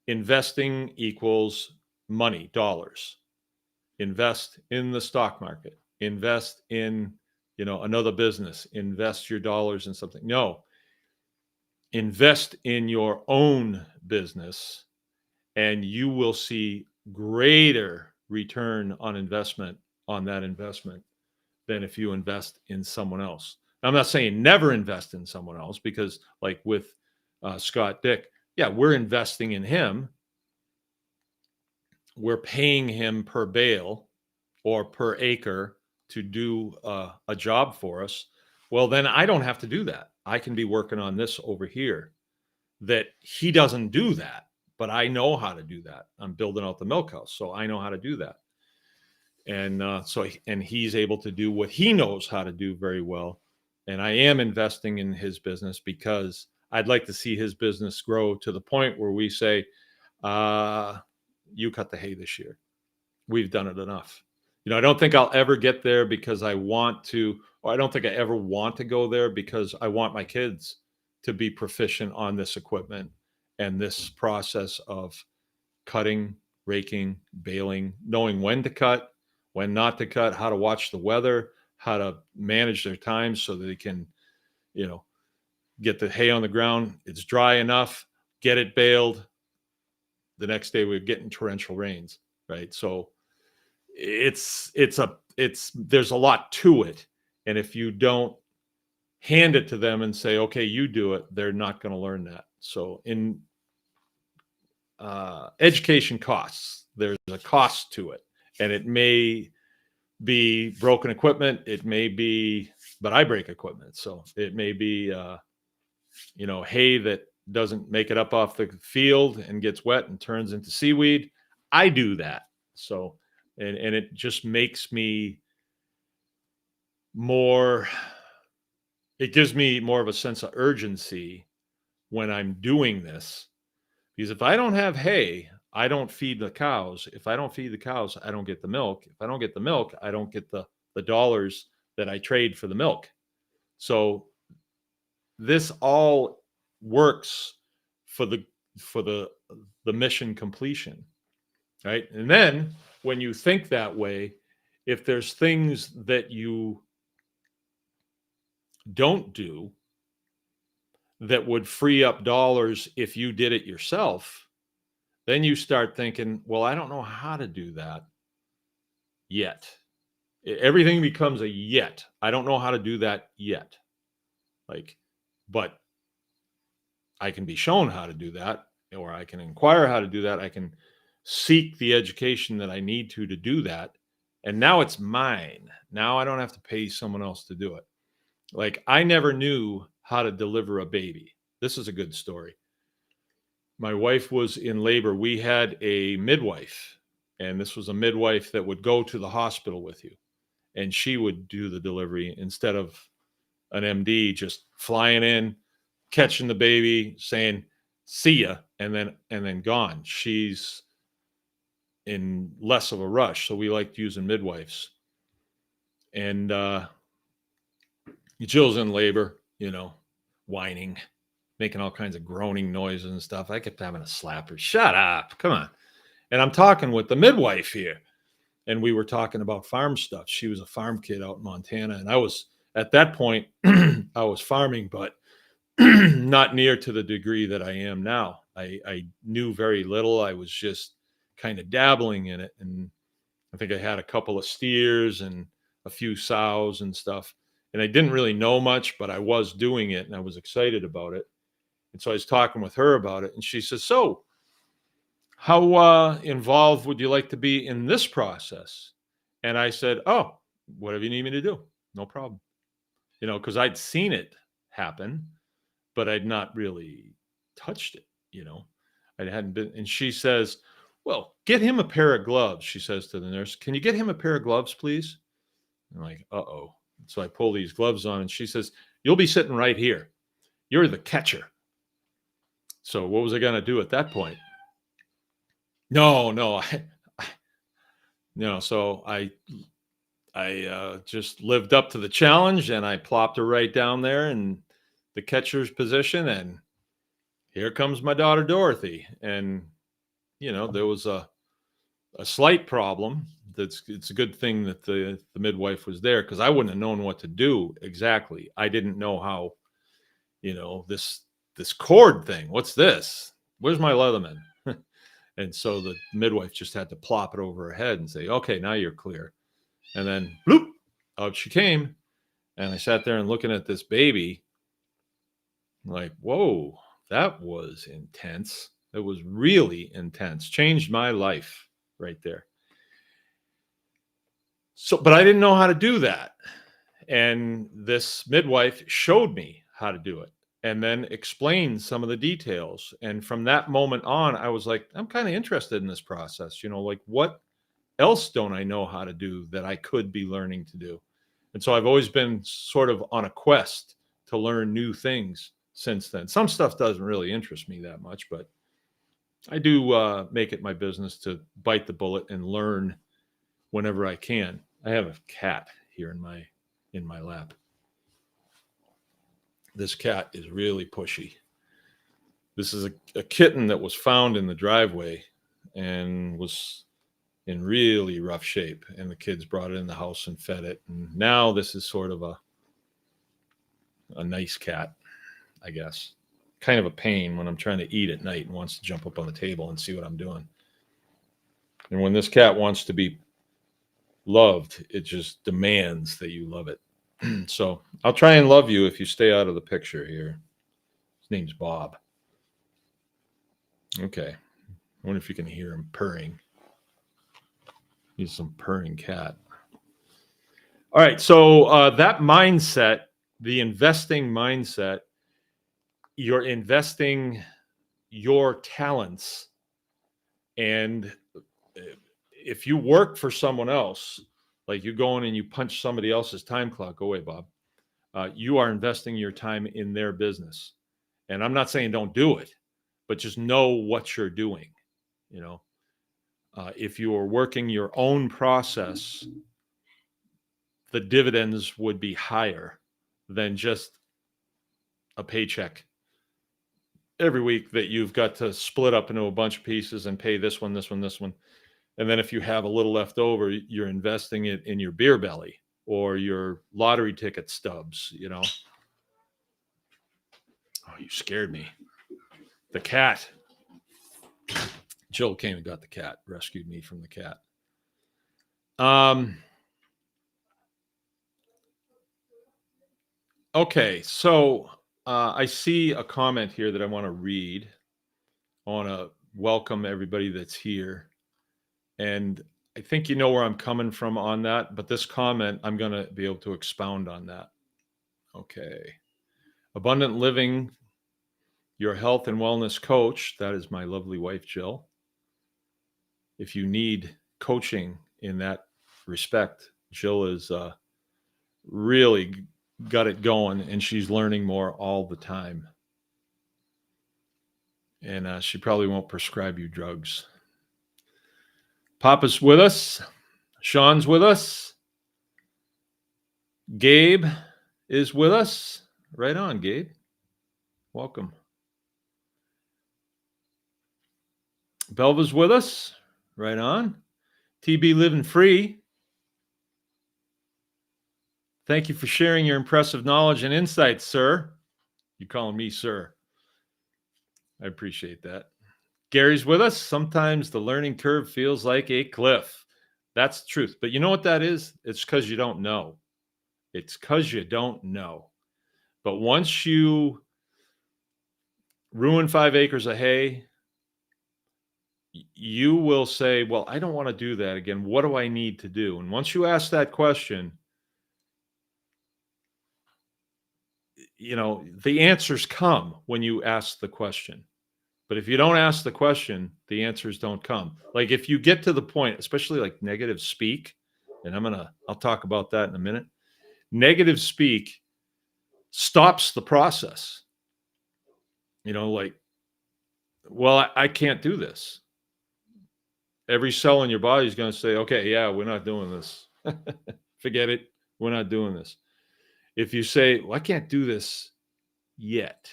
investing equals money, dollars, invest in the stock market, invest in, another business, invest your dollars in something. No, invest in your own business, and you will see greater return on investment on that investment than if you invest in someone else. Now, I'm not saying never invest in someone else, because like with Scott Dick, yeah, we're investing in him. We're paying him per bale or per acre to do a job for us. Well, then I don't have to do that. I can be working on this over here that he doesn't do that, but I know how to do that. I'm building out the milk house, so I know how to do that. And and he's able to do what he knows how to do very well. And I am investing in his business because I'd like to see his business grow to the point where we say, you cut the hay this year. We've done it enough. I don't think I'll ever get there because I want to, or I don't think I ever want to go there because I want my kids to be proficient on this equipment and this process of cutting, raking, baling, knowing when to cut, when not to cut, how to watch the weather, how to manage their time so that they can, get the hay on the ground. It's dry enough, get it baled. The next day we're getting torrential rains, right? So there's a lot to it. And if you don't hand it to them and say, okay, you do it, they're not going to learn that. So in education costs, there's a cost to it, and it may be broken equipment. It may be, but I break equipment. So it may be, hay that doesn't make it up off the field and gets wet and turns into seaweed. I do that. So, and it just makes me it gives me more of a sense of urgency when I'm doing this, because if I don't have hay, I don't feed the cows. If I don't feed the cows, I don't get the milk. If I don't get the milk, I don't get the dollars that I trade for the milk. So this all works for the mission completion, right? And then when you think that way, if there's things that you don't do that would free up dollars if you did it yourself, then you start thinking, well, I don't know how to do that yet. Everything becomes a yet. I don't know how to do that yet. But I can be shown how to do that, or I can inquire how to do that. I can seek the education that I need to do that. And now it's mine. Now I don't have to pay someone else to do it. I never knew how to deliver a baby. This is a good story. My wife was in labor. We had a midwife, and this was a midwife that would go to the hospital with you, and she would do the delivery instead of an MD just flying in, catching the baby, saying, see ya, and then gone. She's in less of a rush. So we liked using midwives. And Jill's in labor, whining, making all kinds of groaning noises and stuff. I kept having to slap her. Shut up. Come on. And I'm talking with the midwife here. And we were talking about farm stuff. She was a farm kid out in Montana. And I was, at that point, I was farming, but not near to the degree that I am now. I knew very little. I was just kind of dabbling in it. And I think I had a couple of steers and a few sows and stuff. And I didn't really know much, but I was doing it and I was excited about it. And so I was talking with her about it. And she says, so how involved would you like to be in this process? And I said, oh, whatever you need me to do. No problem. Because I'd seen it happen, but I'd not really touched it. I hadn't been. And she says, well, get him a pair of gloves. She says to the nurse, can you get him a pair of gloves, please? I'm like, uh-oh. So I pull these gloves on and she says, you'll be sitting right here. You're the catcher. So what was I going to do at that point? No. So I just lived up to the challenge and I plopped her right down there in the catcher's position. And here comes my daughter, Dorothy. And, there was a slight problem. It's a good thing that the midwife was there, because I wouldn't have known what to do exactly. I didn't know how, this cord thing. What's this? Where's my Leatherman? And so the midwife just had to plop it over her head and say, okay, now you're clear. And then bloop, out she came. And I sat there and looking at this baby, like, whoa, that was intense. It was really intense. Changed my life right there. So, but I didn't know how to do that. And this midwife showed me how to do it and then explained some of the details. And from that moment on, I was like, I'm kind of interested in this process. else don't I know how to do that I could be learning to do? And so I've always been sort of on a quest to learn new things since then. Some stuff doesn't really interest me that much, but I do make it my business to bite the bullet and learn whenever I can. I have a cat here in my lap. This cat is really pushy. This is a kitten that was found in the driveway and was in really rough shape. And the kids brought it in the house and fed it. And now this is sort of a nice cat, I guess. Kind of a pain when I'm trying to eat at night and wants to jump up on the table and see what I'm doing. And when this cat wants to be loved, it just demands that you love it. So I'll try and love you if you stay out of the picture here. His name's Bob. Okay. I wonder if you can hear him purring. He's some purring cat. All right. So that mindset, the investing mindset, you're investing your talents. And if you work for someone else, like you go in and you punch somebody else's time clock, go away, Bob. You are investing your time in their business. And I'm not saying don't do it, but just know what you're doing. You know, if you are working your own process, the dividends would be higher than just a paycheck every week that you've got to split up into a bunch of pieces and pay this one, this one, this one. And then if you have a little left over, you're investing it in your beer belly or your lottery ticket stubs, you know. Oh, you scared me. The cat. Jill came and got the cat, rescued me from the cat. Okay, so I see a comment here that I want to read. I want to welcome everybody that's here. And I think you know where I'm coming from on that, but this comment, I'm going to be able to expound on that. Okay. Abundant Living, your health and wellness coach. That is my lovely wife, Jill. If you need coaching in that respect, Jill is really got it going, and she's learning more all the time. And she probably won't prescribe you drugs. Papa's with us. Sean's with us. Gabe is with us. Right on, Gabe. Welcome. Belva's with us. Right on. TB Living Free. Thank you for sharing your impressive knowledge and insights, sir. You're calling me sir. I appreciate that. Gary's with us. Sometimes the learning curve feels like a cliff. That's the truth. But you know what that is? It's because you don't know. It's because you don't know. But once you ruin 5 acres of hay, you will say, well, I don't want to do that again. What do I need to do? And once you ask that question, you know, the answers come when you ask the question. But if you don't ask the question, the answers don't come. Like if you get to the point, especially like negative speak, and I'll talk about that in a minute. Negative speak stops the process. You know, like, well, I can't do this. Every cell in your body is going to say, okay, yeah, we're not doing this. Forget it. We're not doing this. If you say, well, I can't do this yet,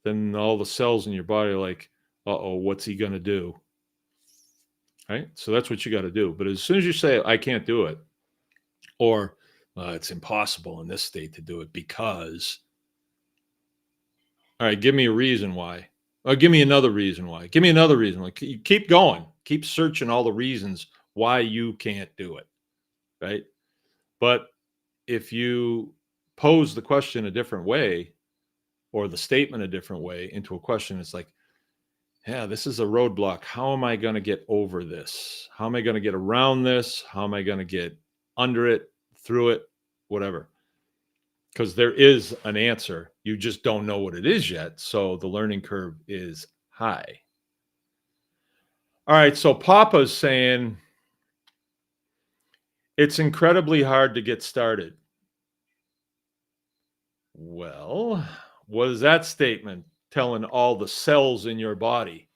then all the cells in your body are like, uh-oh, what's he going to do? Right? So that's what you got to do. But as soon as you say, I can't do it, or it's impossible in this state to do it because, all right, give me a reason why. Or give me another reason why. Give me another reason. Like, keep going. Keep searching all the reasons why you can't do it. Right? But if you pose the question a different way or the statement a different way into a question, it's like, yeah, this is a roadblock. How am I going to get over this? How am I going to get around this? How am I going to get under it, through it, whatever? Because there is an answer. You just don't know what it is yet. So the learning curve is high. All right, so Papa's saying it's incredibly hard to get started. Well, what is that statement telling all the cells in your body?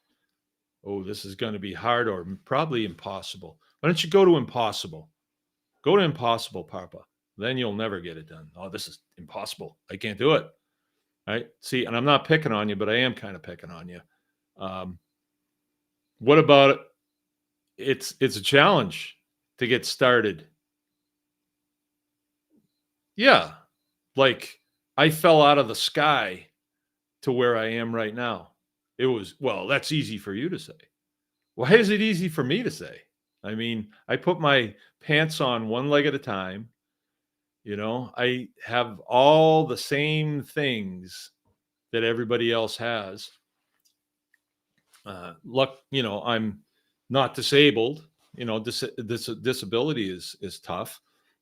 Oh, this is going to be hard or probably impossible. Why don't you go to impossible? Go to impossible, Papa. Then you'll never get it done. Oh, this is impossible. I can't do it. Right? See, and I'm not picking on you, but I am kind of picking on you. What about it? It's a challenge to get started. Yeah, like I fell out of the sky to where I am right now. It was, well, that's easy for you to say. Why is it easy for me to say? I mean, I put my pants on one leg at a time. You know, I have all the same things that everybody else has. You know, I'm not disabled. You know, disability is tough.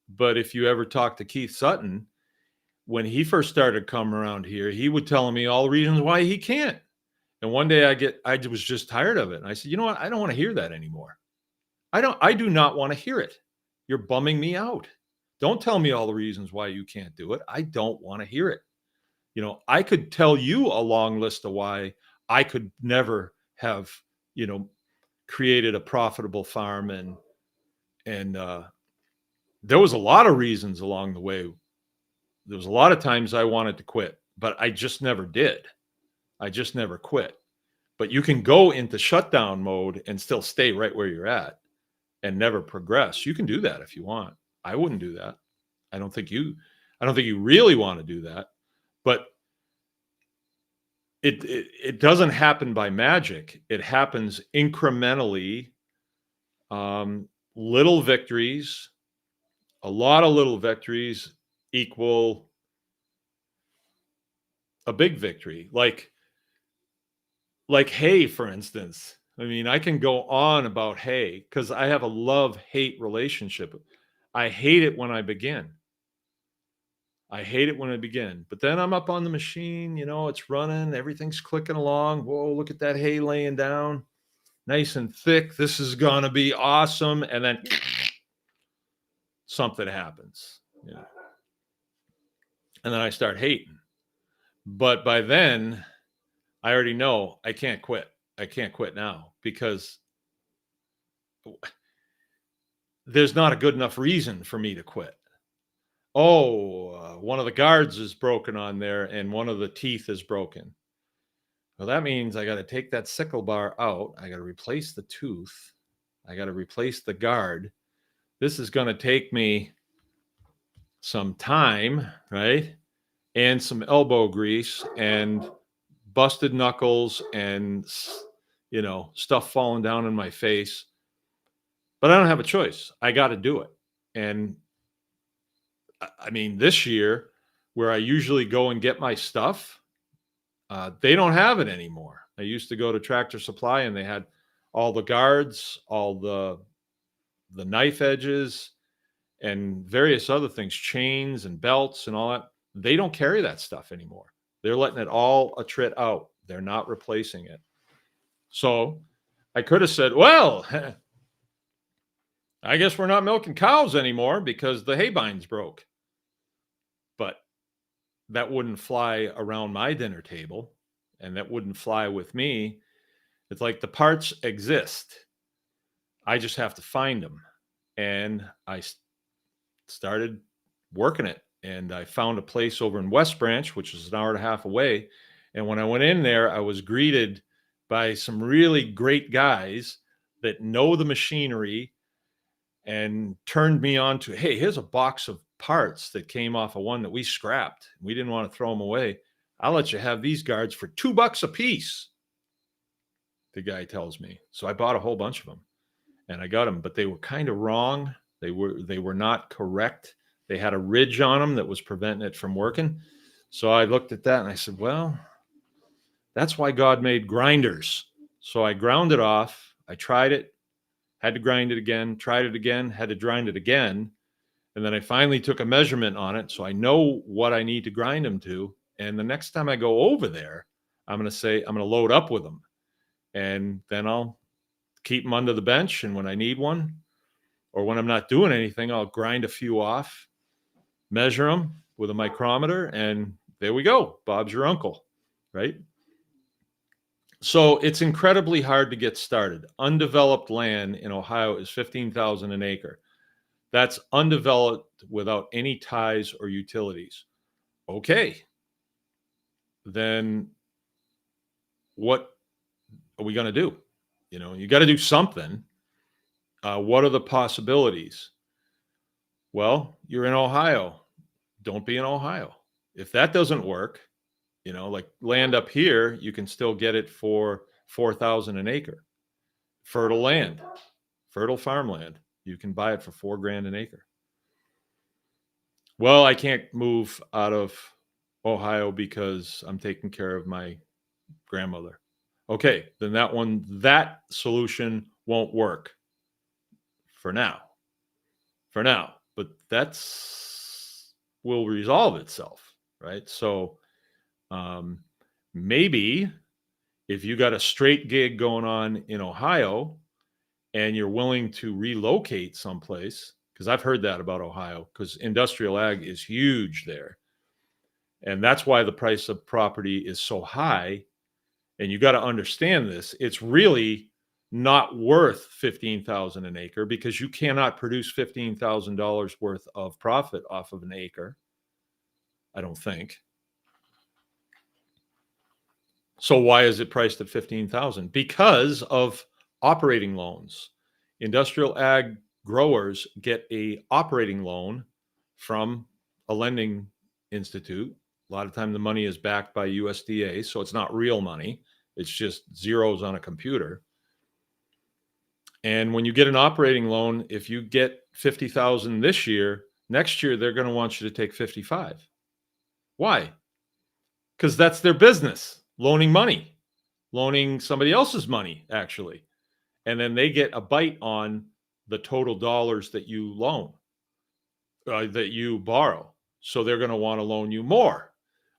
But if you ever talk to Keith Sutton, when he first started coming around here, he would tell me all the reasons why he can't. And one day I was just tired of it. And I said, you know what? I don't want to hear that anymore. I do not want to hear it. You're bumming me out. Don't tell me all the reasons why you can't do it. I don't want to hear it. You know, I could tell you a long list of why I could never have, you know, created a profitable farm, and there was a lot of reasons along the way. There was a lot of times I wanted to quit, but I just never did. I just never quit. But you can go into shutdown mode and still stay right where you're at and never progress. You can do that if you want. I wouldn't do that. I don't think you really want to do that. But it doesn't happen by magic. It happens incrementally. Little victories, a lot of little victories equal a big victory. Like hay, for instance. I mean, I can go on about hay because I have a love-hate relationship. I hate it when I begin. But then I'm up on the machine, you know, it's running, everything's clicking along. Whoa, look at that hay laying down. Nice and thick. This is going to be awesome. And then something happens. Yeah. And then I start hating. But by then, I already know I can't quit. I can't quit now because there's not a good enough reason for me to quit. Oh, one of the guards is broken on there and one of the teeth is broken. Well, that means I got to take that sickle bar out. I got to replace the tooth. I got to replace the guard. This is going to take me some time, right? And some elbow grease and busted knuckles and, you know, stuff falling down in my face. But I don't have a choice. I got to do it. And I mean, this year, where I usually go and get my stuff, they don't have it anymore. I used to go to Tractor Supply and they had all the guards, all the knife edges, and various other things, chains and belts and all that. They don't carry that stuff anymore. They're letting it all attrit out. They're not replacing it. So I could have said, well, I guess we're not milking cows anymore because the hay bind's broke. But that wouldn't fly around my dinner table, and that wouldn't fly with me. It's like the parts exist. I just have to find them. And I started working it. And I found a place over in West Branch, which is an hour and a half away. And when I went in there, I was greeted by some really great guys that know the machinery and turned me on to, hey, here's a box of parts that came off of one that we scrapped. We didn't want to throw them away. I'll let you have these guards for $2 a piece, the guy tells me. So I bought a whole bunch of them and I got them, but they were kind of wrong. They were not correct. They had a ridge on them that was preventing it from working. So I looked at that and I said, well, that's why God made grinders. So I ground it off. I tried it, had to grind it again, tried it again, had to grind it again. And then I finally took a measurement on it. So I know what I need to grind them to. And the next time I go over there, I'm going to say, I'm going to load up with them. And then I'll keep them under the bench. And when I need one, or when I'm not doing anything, I'll grind a few off, measure them with a micrometer, and there we go. Bob's your uncle, right? So it's incredibly hard to get started. Undeveloped land in Ohio is 15,000 an acre. That's undeveloped without any ties or utilities. Okay. Then what are we going to do? You know, you got to do something. What are the possibilities? Well, you're in Ohio. Don't be in Ohio. If that doesn't work, you know, like land up here, you can still get it for 4,000 an acre. Fertile land, fertile farmland. You can buy it for $4,000 an acre. Well, I can't move out of Ohio because I'm taking care of my grandmother. Okay, then that solution won't work for now. But will resolve itself, right? So maybe if you got a straight gig going on in Ohio and you're willing to relocate someplace, because I've heard that about Ohio, because industrial ag is huge there. And that's why the price of property is so high. And you got to understand this. It's really not worth $15,000 an acre because you cannot produce $15,000 worth of profit off of an acre. I don't think. So why is it priced at 15,000? Because of operating loans. Industrial ag growers get a operating loan from a lending institute. A lot of time the money is backed by USDA, so it's not real money. It's just zeros on a computer. And when you get an operating loan, if you get 50,000 this year, next year they're going to want you to take 55. Why? Because that's their business, loaning money, loaning somebody else's money, actually. And then they get a bite on the total dollars that you loan, that you borrow. So they're going to want to loan you more.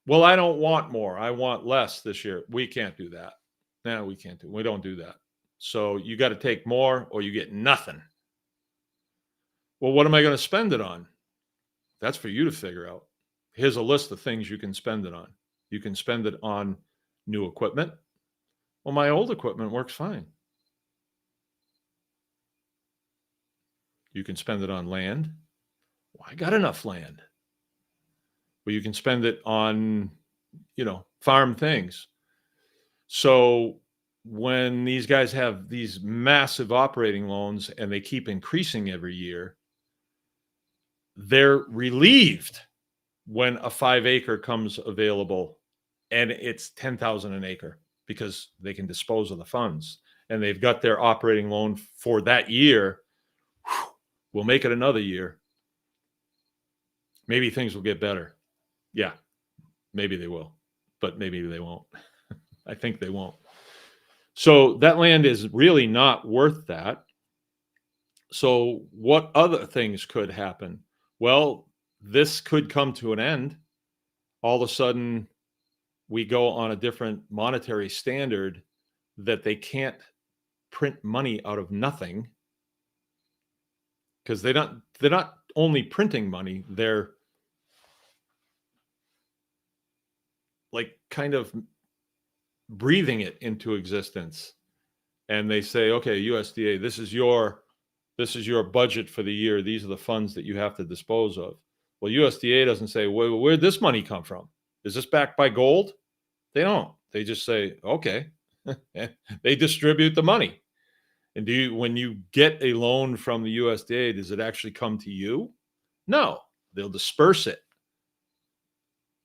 Well, I don't want more. I want less this year. We can't do that. No, we don't do that. So you got to take more or you get nothing. Well, what am I going to spend it on? That's for you to figure out. Here's a list of things you can spend it on. You can spend it on new equipment. Well, my old equipment works fine. You can spend it on land. Well, I got enough land. Well, you can spend it on, farm things. So when these guys have these massive operating loans and they keep increasing every year, they're relieved when a 5-acre comes available and it's 10,000 an acre because they can dispose of the funds and they've got their operating loan for that year. We'll make it another year. Maybe things will get better. Yeah, maybe they will, but maybe they won't. I think they won't. So that land is really not worth that. So what other things could happen? Well, this could come to an end. All of a sudden, we go on a different monetary standard that they can't print money out of nothing because they're not only printing money, they're like kind of breathing it into existence. And they say, okay, USDA, this is your budget for the year. These are the funds that you have to dispose of. Well, USDA doesn't say, where'd this money come from? Is this backed by gold? They don't. They just say, okay. They distribute the money. And when you get a loan from the USDA, does it actually come to you? No, they'll disperse it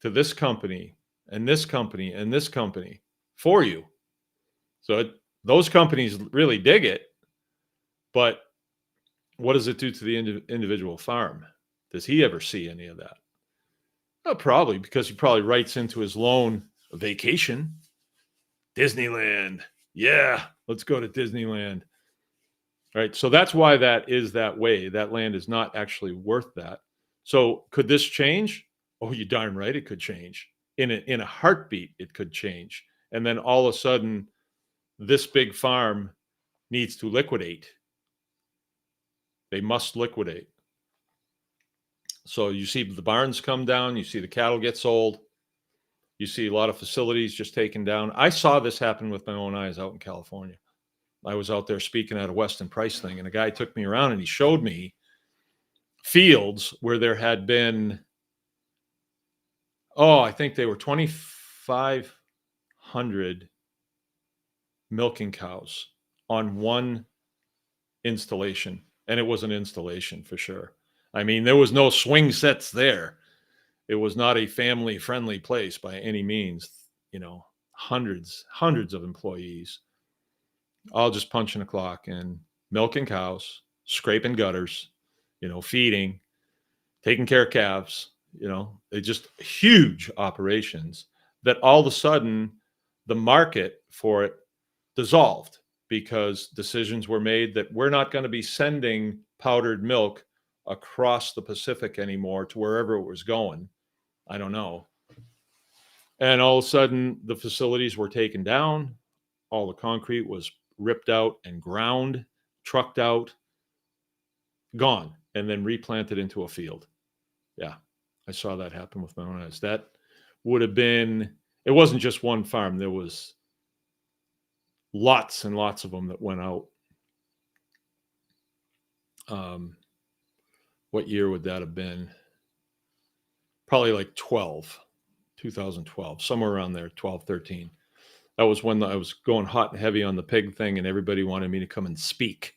to this company and this company and this company for you. So those companies really dig it. But what does it do to the individual farm? Does he ever see any of that? Oh, probably, because he probably writes into his loan a vacation. Disneyland. Yeah, let's go to Disneyland. Right. So that's why that is that way. That land is not actually worth that. So could this change? Oh, you darn right it could change. In a heartbeat, it could change. And then all of a sudden, this big farm needs to liquidate. They must liquidate. So you see the barns come down, you see the cattle get sold, you see a lot of facilities just taken down. I saw this happen with my own eyes out in California. I was out there speaking at a Weston Price thing, and a guy took me around and he showed me fields where there had been, I think they were 2,500 milking cows on one installation. And it was an installation for sure. I mean, there was no swing sets there. It was not a family friendly place by any means. You know, hundreds of employees, all just punching a clock and milking cows, scraping gutters, you know, feeding, taking care of calves. You know, they just huge operations that all of a sudden the market for it dissolved because decisions were made that we're not going to be sending powdered milk across the Pacific anymore to wherever it was going. I don't know. And all of a sudden the facilities were taken down. All the concrete was ripped out and ground, trucked out, gone, and then replanted into a field. Yeah, I saw that happen with my own eyes. That would have been, it wasn't just one farm. There was lots and lots of them that went out. What year would that have been? Probably like 2012, somewhere around there, 12, 13. That was when I was going hot and heavy on the pig thing and everybody wanted me to come and speak.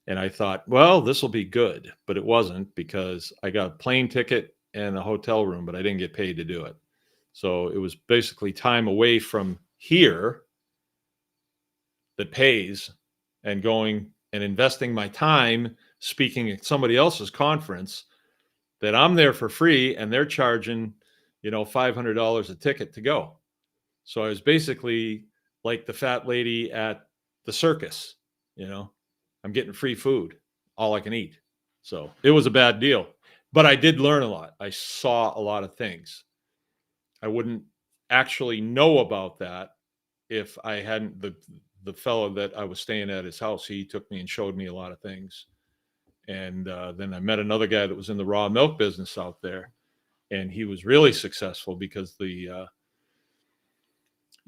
And I thought, well, this will be good, but it wasn't because I got a plane ticket and a hotel room, but I didn't get paid to do it. So it was basically time away from here that pays and going and investing my time speaking at somebody else's conference that I'm there for free and they're charging, you know, $500 a ticket to go. So I was basically like the fat lady at the circus, you know, I'm getting free food, all I can eat. So it was a bad deal, but I did learn a lot. I saw a lot of things. I wouldn't actually know about that if I hadn't, the fellow that I was staying at his house, he took me and showed me a lot of things. And then I met another guy that was in the raw milk business out there, and he was really successful because the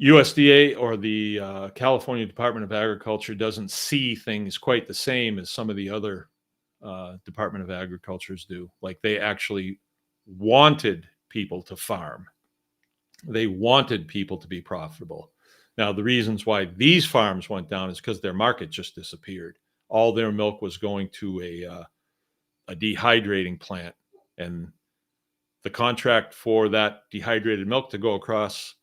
USDA or the California Department of Agriculture doesn't see things quite the same as some of the other Department of Agricultures do. Like they actually wanted people to farm. They wanted people to be profitable. Now, the reasons why these farms went down is because their market just disappeared. All their milk was going to a dehydrating plant, and the contract for that dehydrated milk to go across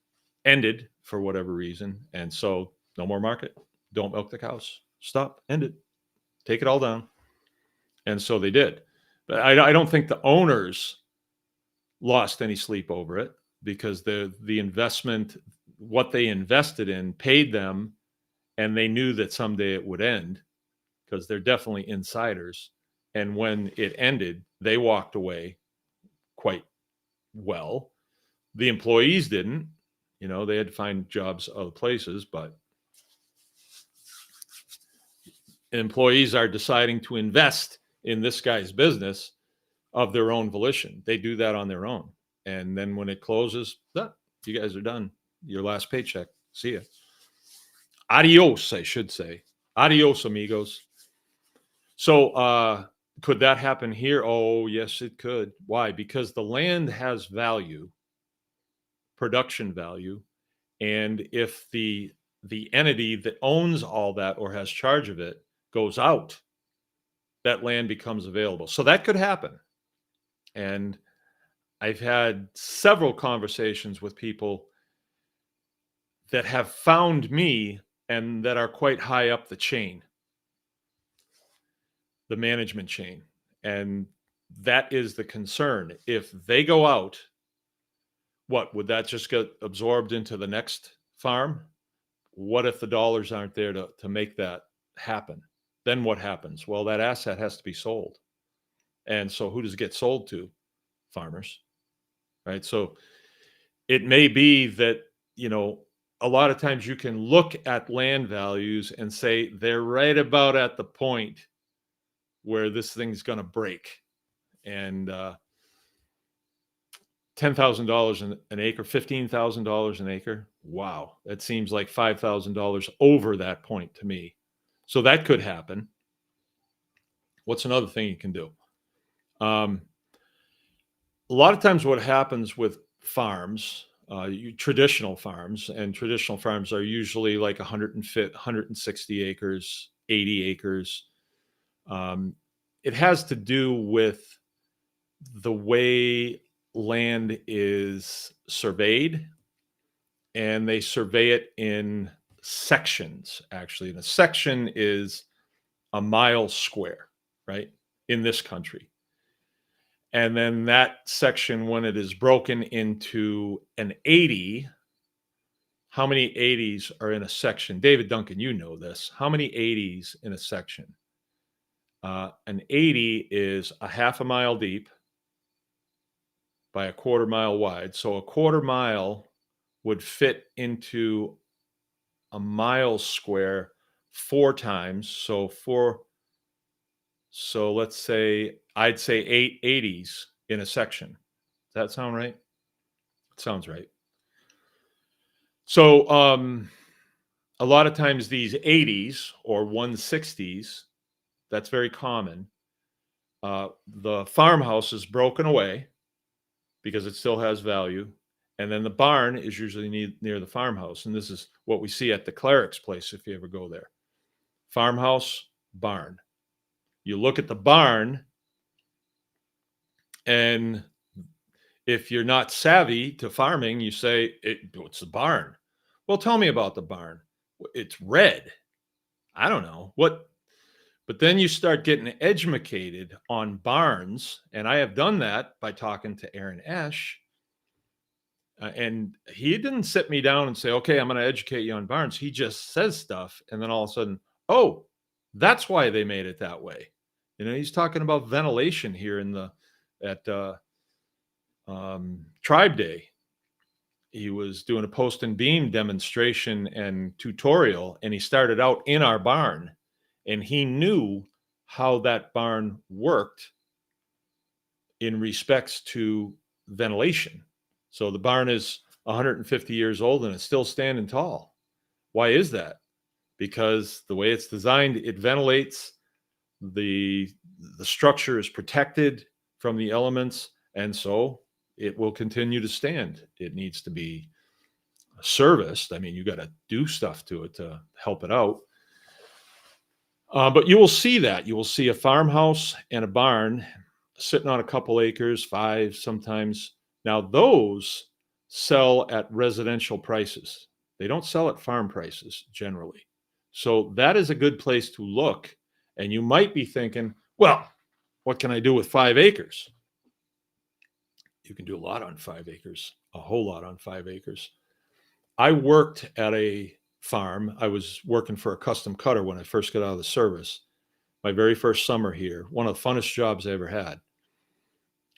ended for whatever reason. And so no more market. Don't milk the cows. Stop. End it. Take it all down. And so they did. But I don't think the owners lost any sleep over it because the investment, what they invested in, paid them, and they knew that someday it would end because they're definitely insiders. And when it ended, they walked away quite well. The employees didn't. You know, they had to find jobs other places, but employees are deciding to invest in this guy's business of their own volition. They do that on their own. And then when it closes, you guys are done. Your last paycheck. See ya. Adios, I should say. Adios, amigos. So could that happen here? Oh, yes, it could. Why? Because the land has value, production value. And if the entity that owns all that or has charge of it goes out, that land becomes available. So that could happen. And I've had several conversations with people that have found me and that are quite high up the chain, the management chain. And that is the concern. If they go out, what would that just get absorbed into the next farm? What if the dollars aren't there to make that happen? Then what happens? Well, that asset has to be sold. And so who does it get sold to? Farmers, right? So it may be that, you know, a lot of times you can look at land values and say they're right about at the point where this thing's going to break. And $10,000 an acre, $15,000 an acre. Wow, that seems like $5,000 over that point to me. So that could happen. What's another thing you can do? A lot of times, what happens with farms, traditional farms, and traditional farms are usually like 160 acres, 80 acres. It has to do with the way land is surveyed, and they survey it in sections, actually. And a section is a mile square, right, in this country. And then that section, when it is broken into an 80, how many 80s are in a section? David Duncan, you know this. How many 80s in a section? An 80 is a half a mile deep by a quarter mile wide. So a quarter mile would fit into a mile square 4 times. So let's say, I'd say 8 80s in a section. Does that sound right? It sounds right. So a lot of times these 80s or 160s, that's very common. The farmhouse is broken away because it still has value. And then the barn is usually near the farmhouse. And this is what we see at the cleric's place if you ever go there. Farmhouse, barn. You look at the barn, and if you're not savvy to farming, you say, "What's the barn?" Well, tell me about the barn. It's red. I don't know what. But then you start getting educated on barns, and I have done that by talking to Aaron Esch. And he didn't sit me down and say, "Okay, I'm going to educate you on barns." He just says stuff, and then all of a sudden, oh, that's why they made it that way. He's talking about ventilation here at Tribe Day. He was doing a post and beam demonstration and tutorial, and he started out in our barn, and he knew how that barn worked in respects to ventilation. So the barn is 150 years old and it's still standing tall. Why is that? Because the way it's designed, it ventilates, the structure is protected from the elements, and so it will continue to stand. It needs to be serviced. I mean, you got to do stuff to it to help it out. But you will see that. You will see a farmhouse and a barn sitting on a couple acres, 5 sometimes. Now, those sell at residential prices. They don't sell at farm prices generally. So that is a good place to look. And you might be thinking, well, what can I do with 5 acres? You can do a lot on 5 acres, a whole lot on 5 acres. I worked at a farm. I was working for a custom cutter when I first got out of the service. My very first summer here, one of the funnest jobs I ever had.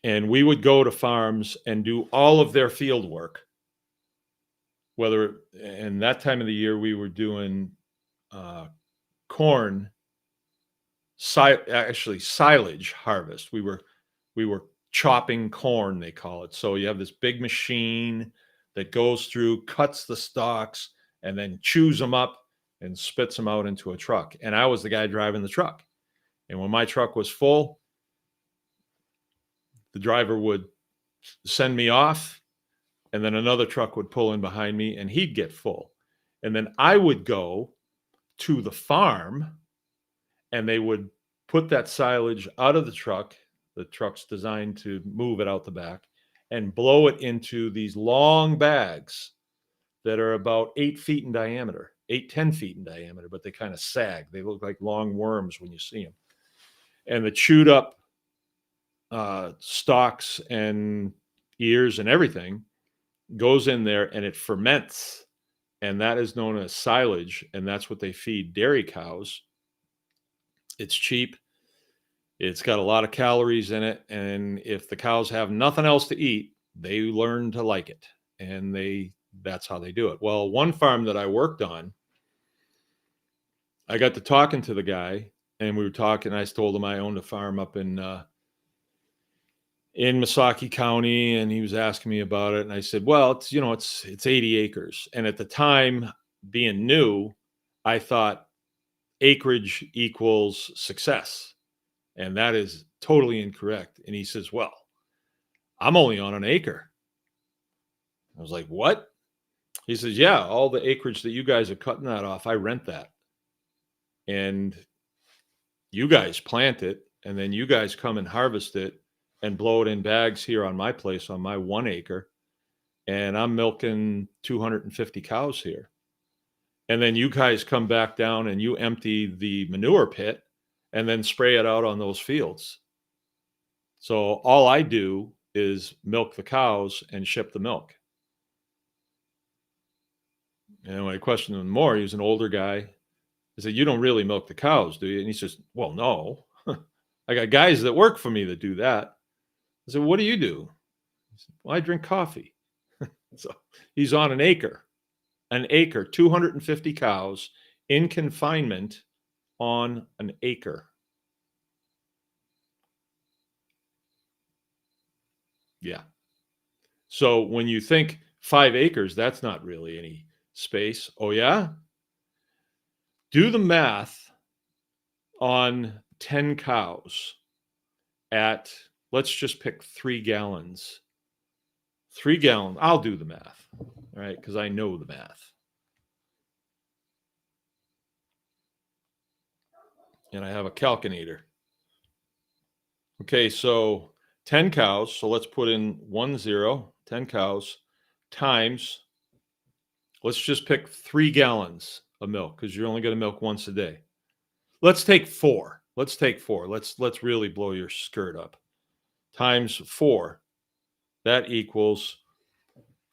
And we would go to farms and do all of their field work. And that time of the year, we were doing corn, silage harvest. We were chopping corn, they call it. So you have this big machine that goes through, cuts the stalks, and then chews them up and spits them out into a truck. And I was the guy driving the truck. And when my truck was full, the driver would send me off, and then another truck would pull in behind me, and he'd get full. And then I would go to the farm, and they would put that silage out of the truck. The truck's designed to move it out the back, and blow it into these long bags that are about 8 feet in diameter, 10 feet in diameter, but they kind of sag. They look like long worms when you see them. And the chewed up stalks and ears and everything goes in there, and it ferments. And that is known as silage. And that's what they feed dairy cows. It's cheap. It's got a lot of calories in it. And if the cows have nothing else to eat, they learn to like it. And they that's how they do it. Well, one farm that I worked on, I got to talking to the guy, and we were talking. I told him I owned a farm up in Misaki County, and he was asking me about it. And I said, well, it's 80 acres. And at the time, being new, I thought acreage equals success. And that is totally incorrect. And he says, well, I'm only on an acre. I was like, what? He says, yeah, all the acreage that you guys are cutting that off, I rent that. And you guys plant it, and then you guys come and harvest it and blow it in bags here on my place on my 1 acre. And I'm milking 250 cows here. And then you guys come back down and you empty the manure pit and then spray it out on those fields. So all I do is milk the cows and ship the milk. And when I questioned him more, he was an older guy. I said, you don't really milk the cows, do you? And he says, well, no. I got guys that work for me that do that. I said, what do you do? He said, well, I drink coffee. So he's on an acre, 250 cows in confinement on an acre. Yeah. So when you think 5 acres, that's not really any space. Oh, yeah? Do the math on 10 cows at, let's just pick 3 gallons. 3 gallons. I'll do the math, all right? Because I know the math. And I have a calculator. Okay, so 10 cows. So let's put in 10 cows times, let's just pick 3 gallons of milk because you're only going to milk once a day. Let's take 4. Let's really blow your skirt up. Times 4. That equals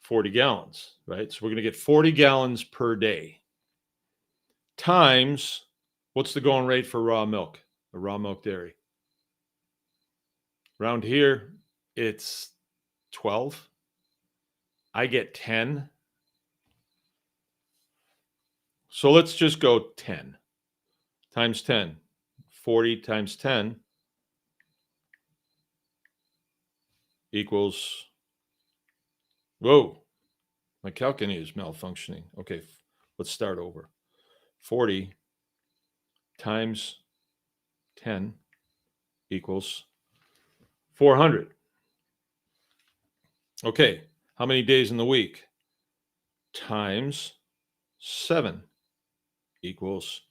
40 gallons, right? So we're going to get 40 gallons per day. Times, what's the going rate for raw milk, a raw milk dairy? Around here, it's 12. I get 10. So let's just go 10 times 10. 40 times 10 equals, whoa, my calculator is malfunctioning. Okay, let's start over. 40 times 10 equals 400. Okay, how many days in the week? Times 7 equals,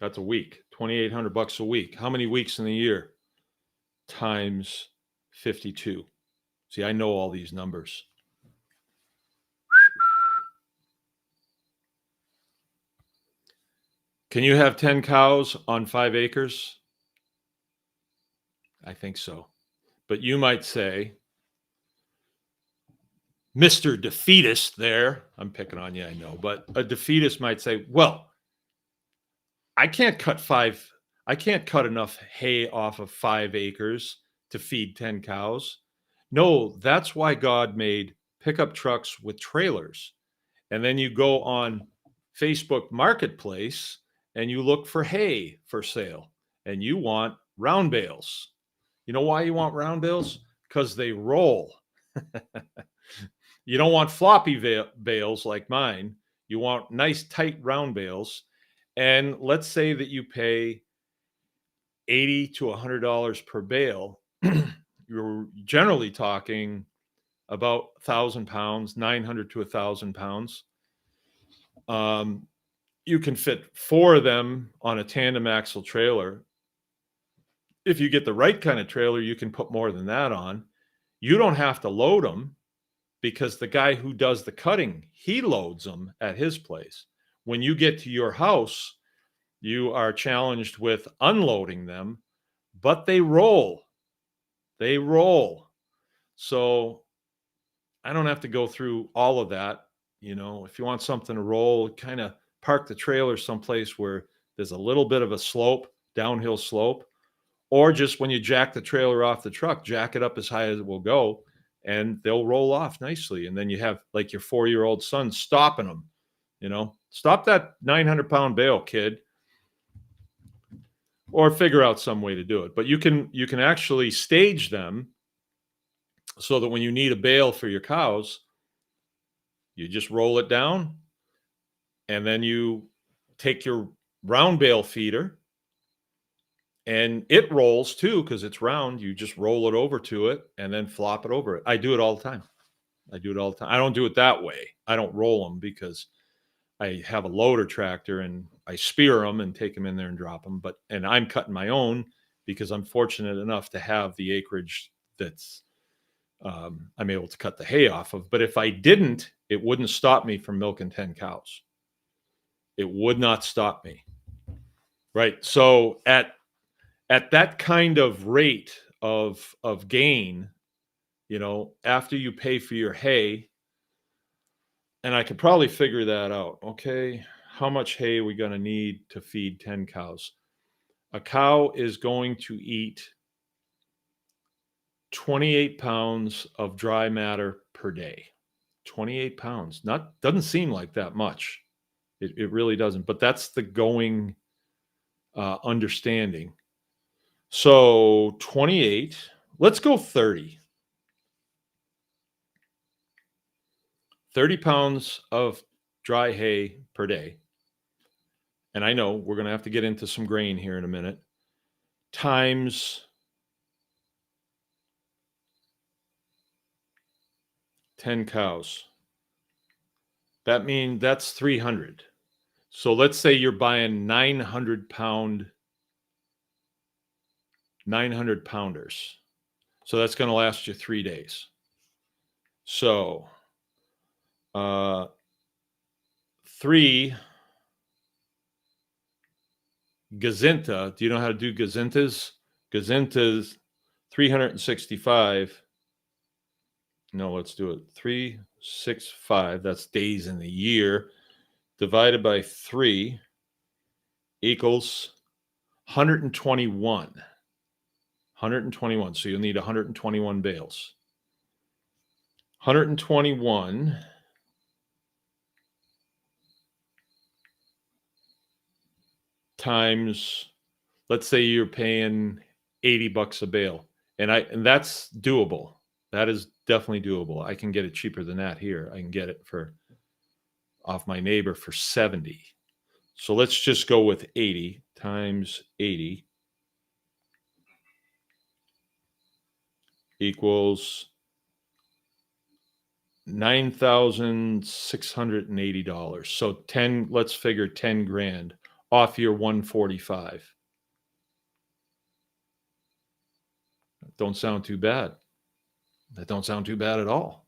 that's a week, $2,800 a week. How many weeks in the year? Times 52. See, I know all these numbers. Can you have 10 cows on 5 acres? I think so. But you might say, Mr. Defeatist there, I'm picking on you, I know, but a defeatist might say, well, I can't cut enough hay off of 5 acres to feed 10 cows. No, that's why God made pickup trucks with trailers. And then you go on Facebook Marketplace and you look for hay for sale and you want round bales. You know why you want round bales? Because they roll. You don't want floppy bales like mine. You want nice, tight round bales. And let's say that you pay $80 to $100 per bale. You're generally talking about 1,000 pounds, 900 to 1,000 pounds. You can fit 4 of them on a tandem axle trailer. If you get the right kind of trailer, you can put more than that on. You don't have to load them because the guy who does the cutting, he loads them at his place. When you get to your house, you are challenged with unloading them, but they roll. They roll. So I don't have to go through all of that. You know, if you want something to roll, kind of park the trailer someplace where there's a little bit of a slope, downhill slope, or just when you jack the trailer off the truck, jack it up as high as it will go. and they'll roll off nicely. And then you have like your 4-year-old son stopping them, stop that 900-pound bale, kid, or figure out some way to do it. But you can actually stage them so that when you need a bale for your cows, you just roll it down, and then you take your round bale feeder, and it rolls too because it's round. You just roll it over to it and then flop it over it. I do it all the time. I don't do it that way. I don't roll them because I have a loader tractor and I spear them and take them in there and drop them. And I'm cutting my own because I'm fortunate enough to have the acreage that's I'm able to cut the hay off of. But if I didn't, it wouldn't stop me from milking 10 cows. It would not stop me. Right. So at that kind of rate of gain, after you pay for your hay, and I could probably figure that out. Okay, how much hay are we going to need to feed 10 cows? A cow is going to eat 28 pounds of dry matter per day. 28 pounds. Doesn't seem like that much. It really doesn't. But that's the going understanding. So 28. Let's go 30. 30 pounds of dry hay per day. And I know we're going to have to get into some grain here in a minute. Times 10 cows. That means that's 300. So let's say you're buying 900 pounders. So that's going to last you 3 days. So 3 Gazinta. Do you know how to do Gazintas? Gazintas 365. No, let's do it. 365. That's days in the year. Divided by 3 equals 121. 121. So you'll need 121 bales. 121 times, let's say you're paying $80 a bale. And that's doable. That is definitely doable. I can get it cheaper than that here. I can get it off my neighbor for 70. So let's just go with 80 times 80 equals $9,680. So let's figure 10 grand off your 145. Don't sound too bad. That don't sound too bad at all.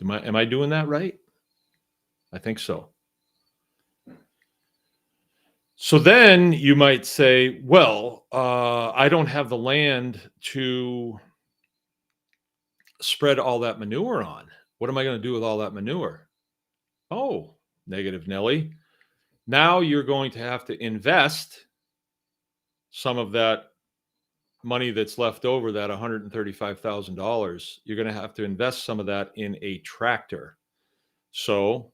Am I doing that right? I think so. So then you might say, well, I don't have the land to spread all that manure on. What am I going to do with all that manure? Oh, negative Nelly. Now you're going to have to invest some of that money that's left over, that $135,000. You're going to have to invest some of that in a tractor. So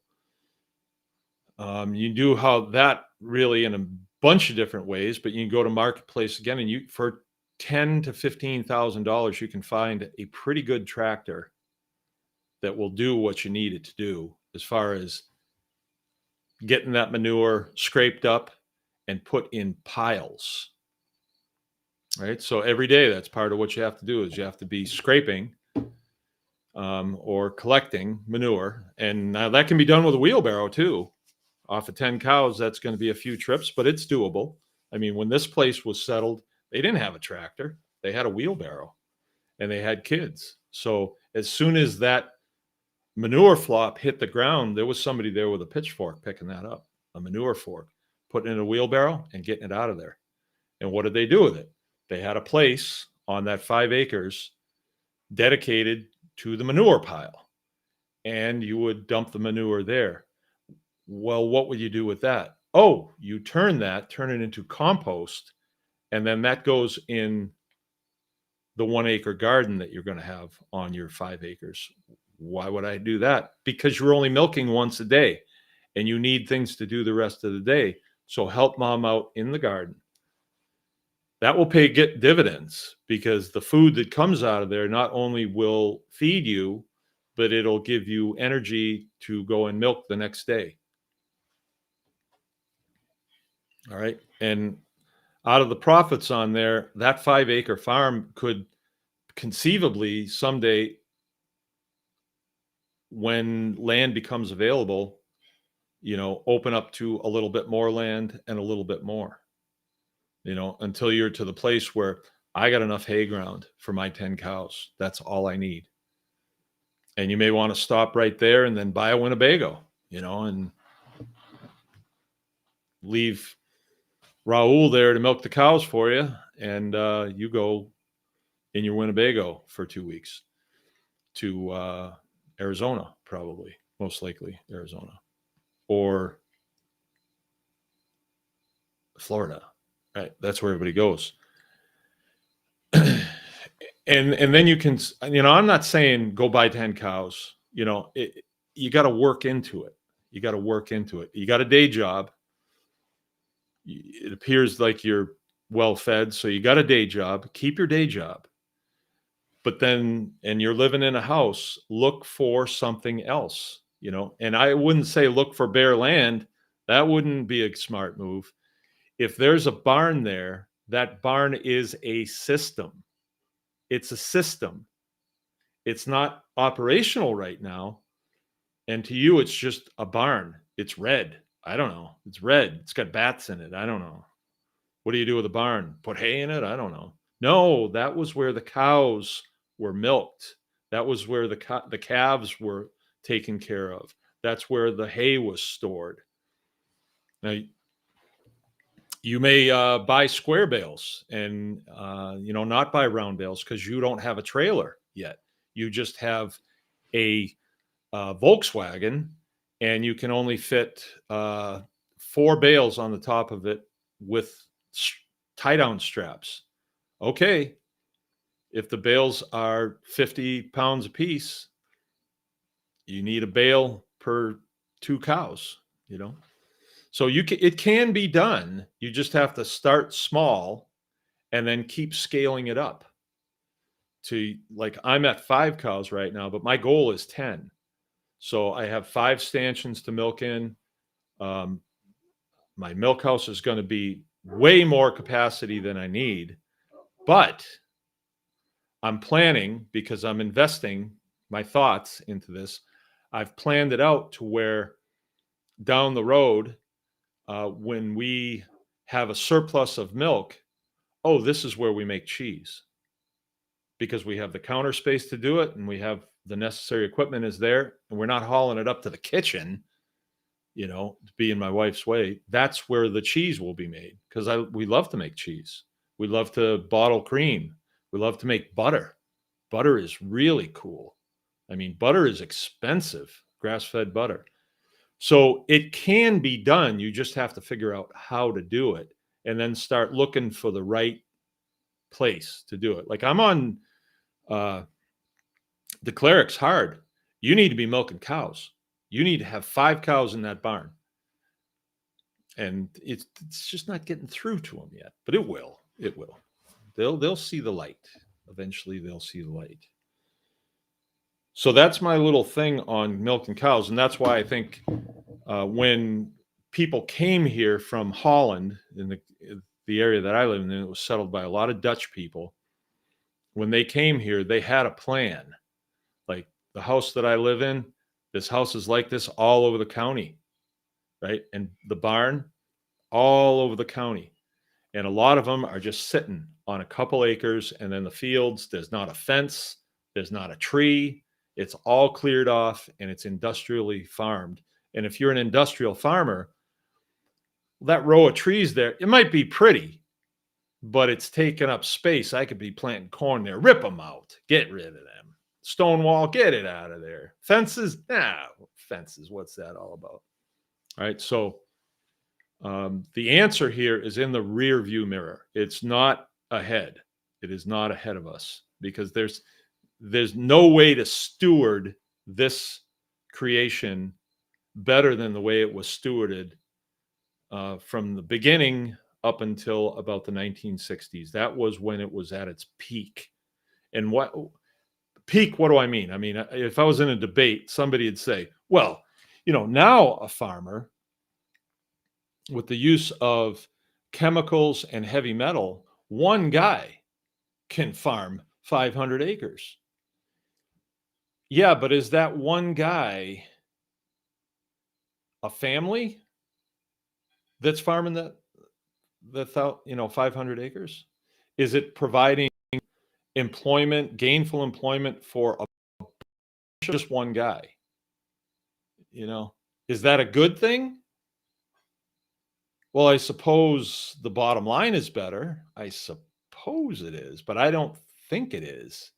you do how that really in a bunch of different ways, but you can go to Marketplace again, and for $10,000 to $15,000, you can find a pretty good tractor that will do what you need it to do as far as getting that manure scraped up and put in piles. Right. So every day, that's part of what you have to do is you have to be scraping or collecting manure. And now that can be done with a wheelbarrow too. Off of 10 cows, that's going to be a few trips, but it's doable. I mean, when this place was settled, they didn't have a tractor. They had a wheelbarrow and they had kids. So as soon as that manure flop hit the ground, there was somebody there with a pitchfork picking that up, a manure fork, putting it in a wheelbarrow and getting it out of there. And what did they do with it? They had a place on that 5 acres dedicated to the manure pile, and you would dump the manure there. Well, what would you do with that? Oh, you turn it into compost, and then that goes in the 1 acre garden that you're going to have on your 5 acres. Why would I do that? Because you're only milking once a day and you need things to do the rest of the day. So help mom out in the garden. That will get dividends, because the food that comes out of there not only will feed you, but it'll give you energy to go and milk the next day. All right. And out of the profits on there, that 5 acre farm could conceivably someday, when land becomes available, open up to a little bit more land and a little bit more, until you're to the place where I got enough hay ground for my 10 cows. That's all I need. And you may want to stop right there and then buy a Winnebago, and leave Raul there to milk the cows for you. And you go in your Winnebago for 2 weeks to Arizona, probably, most likely Arizona, or Florida. Right. That's where everybody goes. And then you can, I'm not saying go buy 10 cows. You got to work into it. You got to work into it. You got a day job. It appears like you're well fed. So you got a day job. Keep your day job. But then, and you're living in a house, look for something else, and I wouldn't say look for bare land. That wouldn't be a smart move. If there's a barn there, that barn is a system. It's a system. It's not operational right now. And to you, it's just a barn. It's red. I don't know. It's red. It's got bats in it. I don't know. What do you do with a barn? Put hay in it? I don't know. No, that was where the cows were milked. That was where the calves were taken care of. That's where the hay was stored. Now, you may buy square bales and, not buy round bales because you don't have a trailer yet. You just have a Volkswagen, and you can only fit 4 bales on the top of it with tie-down straps. Okay. If the bales are 50 pounds a piece, you need a bale per 2 cows, So it can be done. You just have to start small and then keep scaling it up to, like, I'm at 5 cows right now, but my goal is 10. So I have 5 stanchions to milk in. My milk house is going to be way more capacity than I need, but I'm planning, because I'm investing my thoughts into this. I've planned it out to where down the road, when we have a surplus of milk, this is where we make cheese, because we have the counter space to do it, and we have the necessary equipment is there, and we're not hauling it up to the kitchen, to be in my wife's way. That's where the cheese will be made, because we love to make cheese. We love to bottle cream. We love to make butter. Butter is really cool. I mean, butter is expensive, grass-fed butter. So it can be done. You just have to figure out how to do it, and then start looking for the right place to do it. Like, I'm on the Cleric's hard. You need to be milking cows. You need to have 5 cows in that barn. And it's just not getting through to them yet, but it will. It will. They'll see the light. Eventually they'll see the light. So that's my little thing on milking cows. And that's why I think when people came here from Holland, in the area that I live in, it was settled by a lot of Dutch people. When they came here, they had a plan. Like the house that I live in, this house is like this all over the county, right? And the barn, all over the county. And a lot of them are just sitting on a couple acres, and then the fields, there's not a fence, there's not a tree. It's all cleared off, and it's industrially farmed. And if you're an industrial farmer, that row of trees there, it might be pretty, but it's taking up space. I could be planting corn there. Rip them out. Get rid of them. Stone wall, get it out of there. Fences, fences. What's that all about? All right. So the answer here is in the rear view mirror. It's not ahead. It is not ahead of us. because there's no way to steward this creation better than the way it was stewarded from the beginning up until about the 1960s. That was when it was at its peak. And what do I mean? I mean, if I was in a debate, somebody would say, well, now a farmer, with the use of chemicals and heavy metal, one guy can farm 500 acres. Yeah, but is that one guy a family that's farming that 500 acres? Is it providing employment, gainful employment for just one guy? Is that a good thing? Well, I suppose the bottom line is better. I suppose it is, but I don't think it is.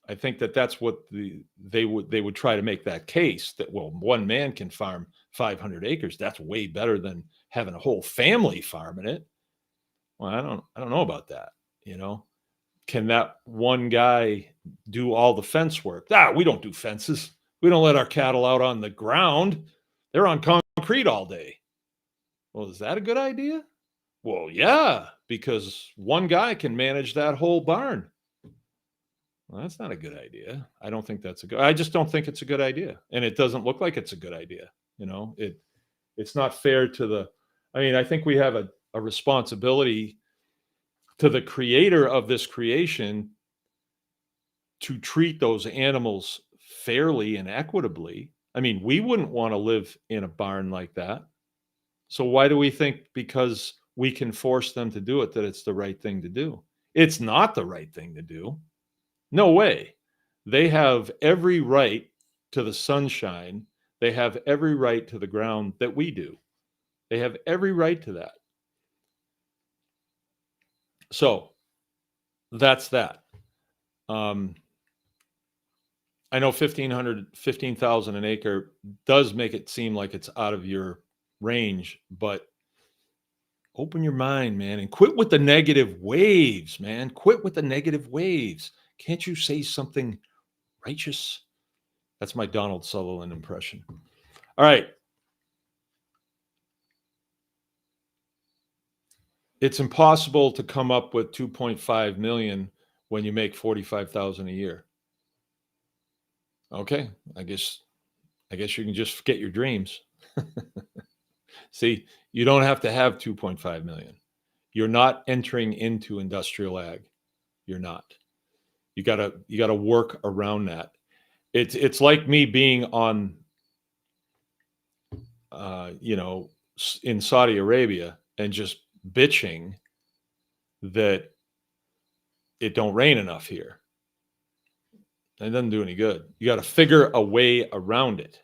I think that's what they would try to make that case, that, well, one man can farm 500 acres. That's way better than having a whole family farming it. Well, I don't know about that. Can that one guy do all the fence work? We don't do fences. We don't let our cattle out on the ground. They're on concrete all day. Well, is that a good idea? Well, yeah, because one guy can manage that whole barn. Well, that's not a good idea. I don't think I just don't think it's a good idea. And it doesn't look like it's a good idea. It's not fair to I think we have a responsibility to the creator of this creation to treat those animals fairly and equitably. I mean, we wouldn't want to live in a barn like that. So why do we think because we can force them to do it that it's the right thing to do? It's not the right thing to do. No way. They have every right to the sunshine. They have every right to the ground that we do. They have every right to that. So that's that. I know 15,000 an acre does make it seem like it's out of your range, but open your mind, man, and quit with the negative waves, man. Quit with the negative waves. Can't you say something righteous? That's my Donald Sutherland impression. All right. It's impossible to come up with 2.5 million when you make 45,000 a year. Okay, I guess you can just forget your dreams. See, you don't have to have 2.5 million. You're not entering into industrial ag. You're not. You gotta work around that. It's like me being on, in Saudi Arabia and just bitching that it don't rain enough here. It doesn't do any good. You got to figure a way around it.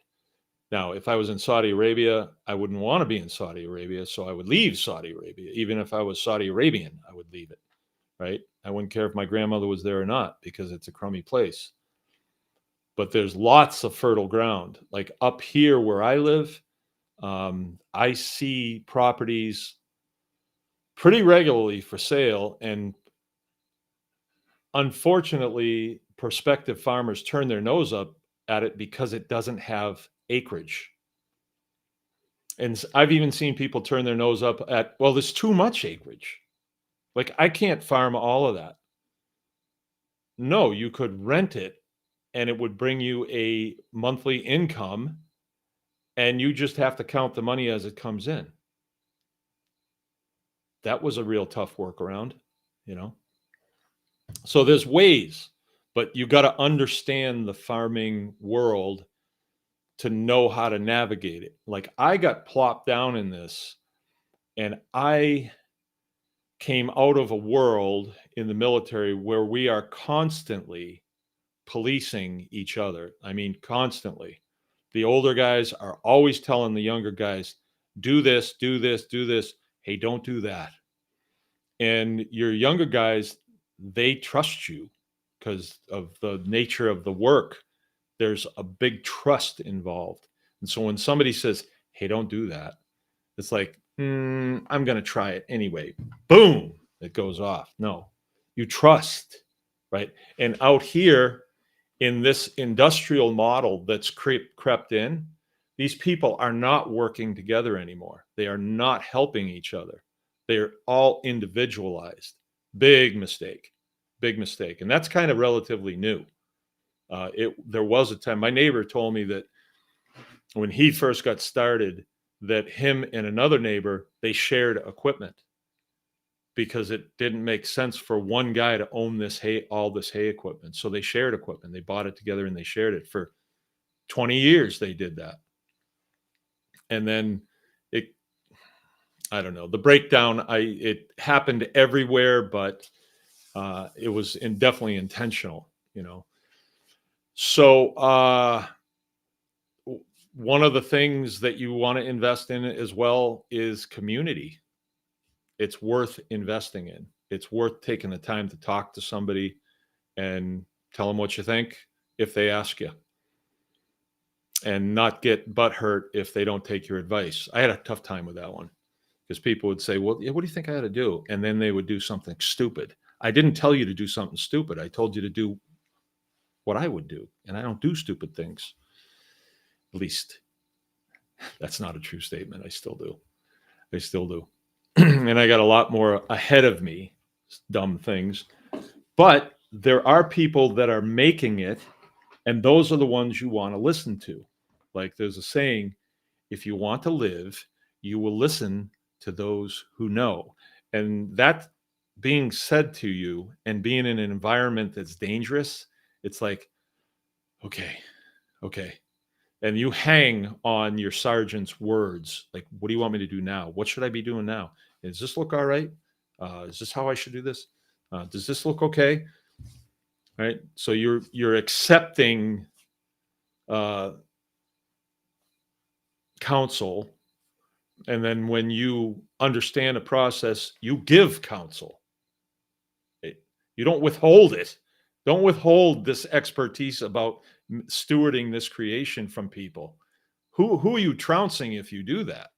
Now, if I was in Saudi Arabia, I wouldn't want to be in Saudi Arabia, so I would leave Saudi Arabia. Even if I was Saudi Arabian, I would leave it, right? I wouldn't care if my grandmother was there or not because it's a crummy place. But there's lots of fertile ground. Like up here where I live, I see properties pretty regularly for sale, and unfortunately, prospective farmers turn their nose up at it because it doesn't have acreage. And I've even seen people turn their nose up at, well, there's too much acreage. Like, I can't farm all of that. No, you could rent it and it would bring you a monthly income, and you just have to count the money as it comes in. That was a real tough workaround, So there's ways, but you got to understand the farming world to know how to navigate it. Like, I got plopped down in this, and I came out of a world in the military where we are constantly policing each other. I mean, constantly. The older guys are always telling the younger guys, do this, do this, do this. Hey, don't do that. And your younger guys, they trust you because of the nature of the work. There's a big trust involved. And so when somebody says, hey, don't do that, it's like, I'm going to try it anyway. Boom, it goes off. No, you trust. right? And out here in this industrial model that's crept in, these people are not working together anymore. They are not helping each other. They're all individualized. Big mistake. Big mistake. And that's kind of relatively new. There was a time, my neighbor told me that when he first got started, that him and another neighbor, they shared equipment because it didn't make sense for one guy to own all this hay equipment. So they shared equipment. They bought it together and they shared it for 20 years. They did that. And then I don't know, the breakdown, it happened everywhere, but it was definitely intentional, So one of the things that you want to invest in as well is community. It's worth investing in. It's worth taking the time to talk to somebody and tell them what you think if they ask you, and not get butthurt if they don't take your advice. I had a tough time with that one because people would say, well, what do you think I ought to do? And then they would do something stupid. I didn't tell you to do something stupid. I told you to do what I would do. And I don't do stupid things. At least that's not a true statement. I still do. And I got a lot more ahead of me, dumb things. But there are people that are making it, and those are the ones you want to listen to. Like there's a saying, if you want to live, you will listen to those who know. And that being said to you and being in an environment that's dangerous, it's like, okay. And you hang on your sergeant's words. Like, what do you want me to do now? What should I be doing now? Does this look all right? Is this how I should do this? Does this look okay? Right. So you're accepting counsel. And then when you understand a process, you give counsel. You don't withhold it. Don't withhold this expertise about stewarding this creation from people. Who are you trouncing if you do that?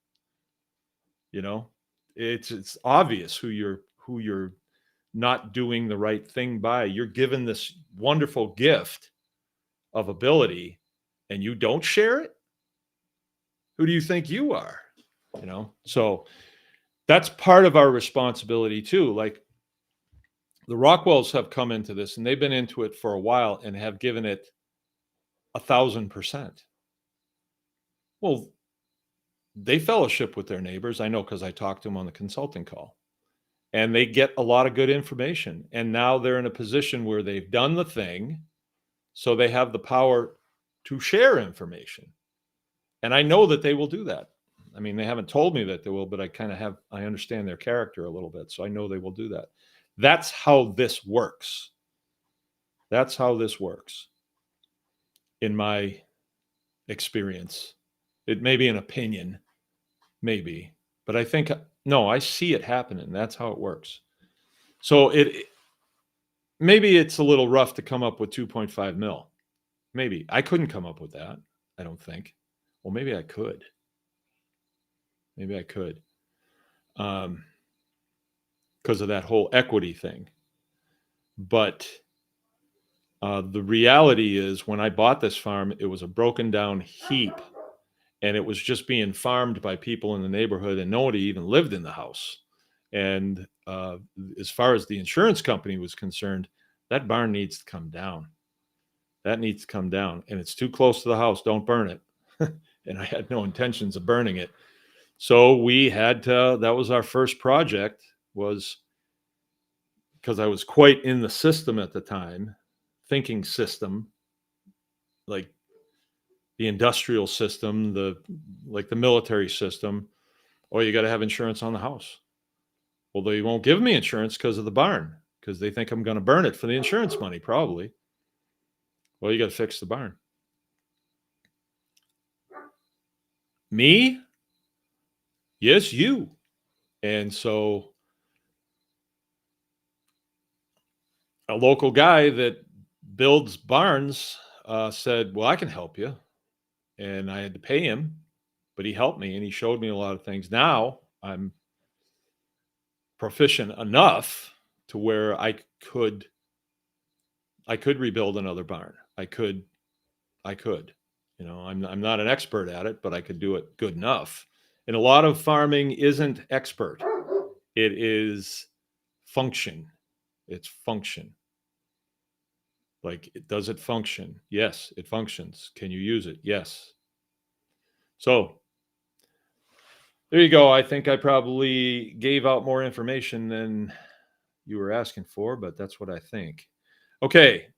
It's obvious who you're not doing the right thing by. You're given this wonderful gift of ability and you don't share it. Who do you think you are? So that's part of our responsibility too. Like the Rockwells have come into this and they've been into it for a while and have given it 1,000%. Well, they fellowship with their neighbors. I know because I talked to them on the consulting call, and they get a lot of good information. And now they're in a position where they've done the thing, so they have the power to share information. And I know that they will do that. I mean, they haven't told me that they will, but I understand their character a little bit. So I know they will do that. That's how this works. That's how this works in my experience. It may be an opinion, maybe, but I think, no, I see it happening. That's how it works. So maybe it's a little rough to come up with 2.5 mil. Maybe I couldn't come up with that. I don't think. Well, maybe I could. Because of that whole equity thing. But the reality is when I bought this farm, it was a broken down heap and it was just being farmed by people in the neighborhood and nobody even lived in the house. And as far as the insurance company was concerned, that barn needs to come down. And it's too close to the house. Don't burn it. And I had no intentions of burning it. So we had to, that was our first project, was because I was quite in the system at the time, thinking system, like the industrial system, the military system. Oh, you got to have insurance on the house. Well, they won't give me insurance because of the barn, because they think I'm going to burn it for the insurance money, probably. Well, you got to fix the barn. Me? Yes, you. And so a local guy that builds barns said, well, I can help you. And I had to pay him, but he helped me and he showed me a lot of things. Now I'm proficient enough to where I could I could rebuild another barn. I could. You know, I'm not an expert at it, but I could do it good enough. And a lot of farming isn't expert. It is function. It's function. Like, does it function? Yes, it functions. Can you use it? Yes. So there you go. I think I probably gave out more information than you were asking for, but that's what I think. Okay.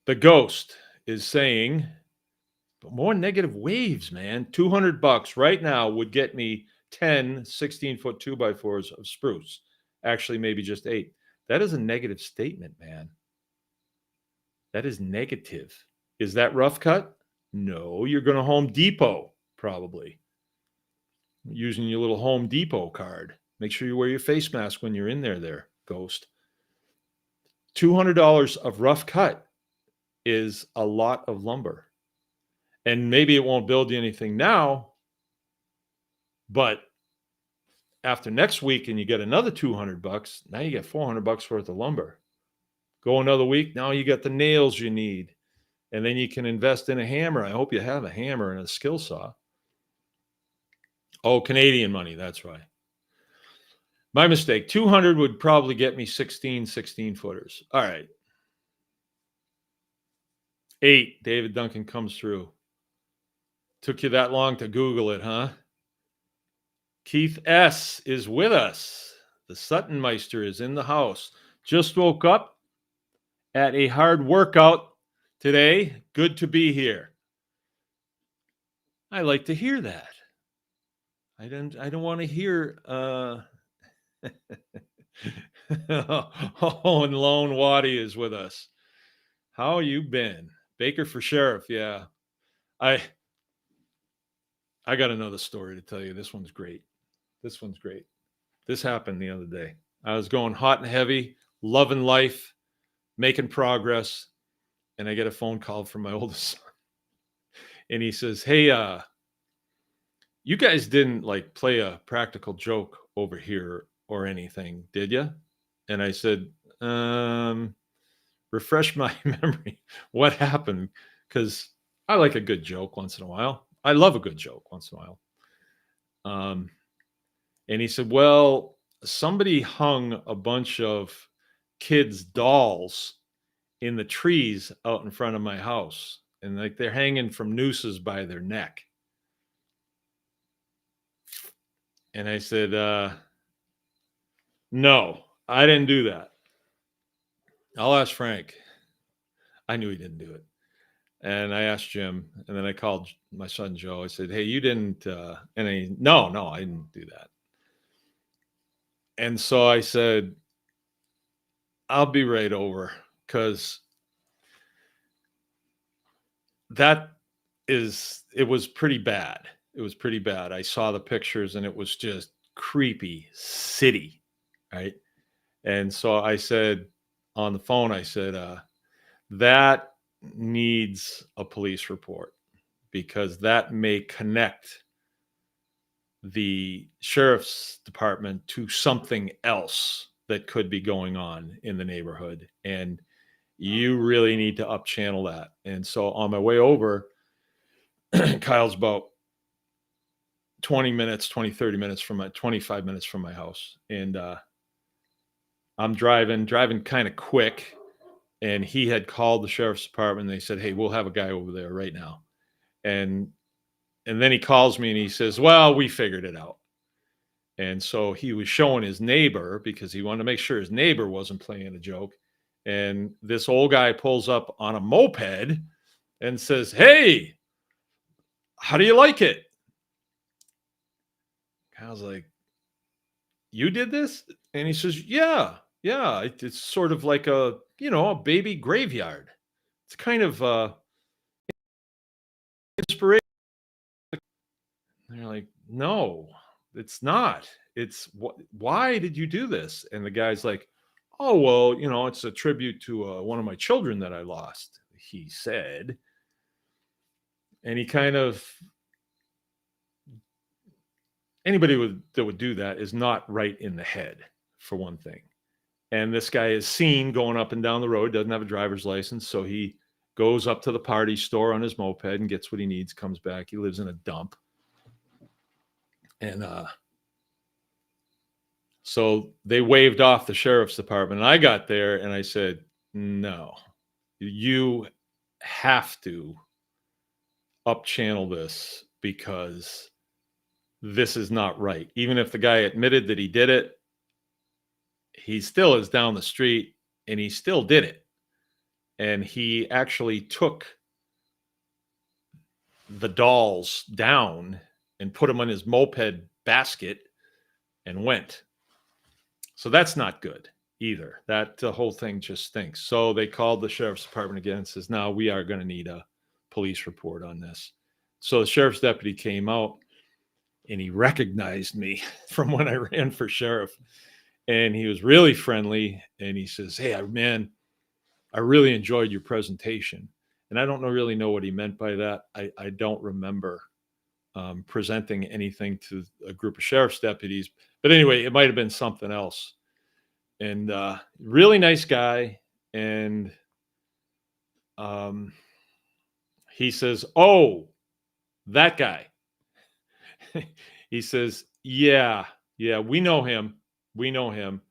The ghost is saying, but more negative waves, man. $200 right now would get me 10 16-foot 2x4s of spruce. Actually, maybe just 8. That is a negative statement, man. That is negative. Is that rough cut? No, you're going to Home Depot, probably. Using your little Home Depot card. Make sure you wear your face mask when you're in there, ghost. $200 of rough cut is a lot of lumber. And maybe it won't build you anything now, but after next week and you get another $200, now you get $400 worth of lumber. Go another week, now you got the nails you need. And then you can invest in a hammer. I hope you have a hammer and a skill saw. Oh, Canadian money, that's right. My mistake. 200 would probably get me 16 footers. All right. 8, David Duncan comes through. Took you that long to Google it, huh? Keith S. is with us. The Sutton Meister is in the house. Just woke up at a hard workout today. Good to be here. I like to hear that. I don't want to hear oh, and Lone Waddy is with us. How you been? Baker for sheriff, yeah. I got another story to tell you. This one's great. This happened the other day. I was going hot and heavy, loving life, making progress, and I get a phone call from my oldest son. And he says, "Hey, you guys didn't like play a practical joke over here or anything, did you?" And I said, refresh my memory. What happened? Because I like a good joke once in a while. I love a good joke once in a while. And he said, well, somebody hung a bunch of kids' dolls in the trees out in front of my house. And like they're hanging from nooses by their neck. And I said, no, I didn't do that. I'll ask Frank. I knew he didn't do it. And I asked Jim, and then I called my son Joe. I said, hey, you didn't, no, I didn't do that. And so I said, I'll be right over, because it was pretty bad. It was pretty bad. I saw the pictures and it was just creepy city, right? And so I said on the phone, I said, that needs a police report, because that may connect the sheriff's department to something else that could be going on in the neighborhood. And you really need to up channel that. And so on my way over, Kyle's about 30 minutes from 25 minutes from my house. And I'm driving kind of quick. And he had called the sheriff's department. And they said, hey, we'll have a guy over there right now. And then he calls me and he says, well, we figured it out. And so he was showing his neighbor, because he wanted to make sure his neighbor wasn't playing a joke. And this old guy pulls up on a moped and says, hey, how do you like it? I was like, you did this? And he says, yeah. It's sort of like a baby graveyard. It's kind of inspiration. And they're like, no, it's not. It's why did you do this? And the guy's like, oh, well, it's a tribute to one of my children that I lost, he said. And he anybody that would do that is not right in the head, for one thing. And this guy is seen going up and down the road, doesn't have a driver's license. So he goes up to the party store on his moped and gets what he needs, comes back. He lives in a dump. And so they waved off the sheriff's department. And I got there and I said, no, you have to up channel this, because this is not right. Even if the guy admitted that he did it, he still is down the street and he still did it. And he actually took the dolls down and put them on his moped basket and went. So that's not good either. That whole thing just stinks. So they called the sheriff's department again and says, no, we are going to need a police report on this. So the sheriff's deputy came out and he recognized me from when I ran for sheriff. And he was really friendly. And he says, hey, man, I really enjoyed your presentation. And I don't really know what he meant by that. I don't remember presenting anything to a group of sheriff's deputies. But anyway, it might have been something else. And really nice guy. And he says, oh, that guy. He says, yeah, we know him. We know him.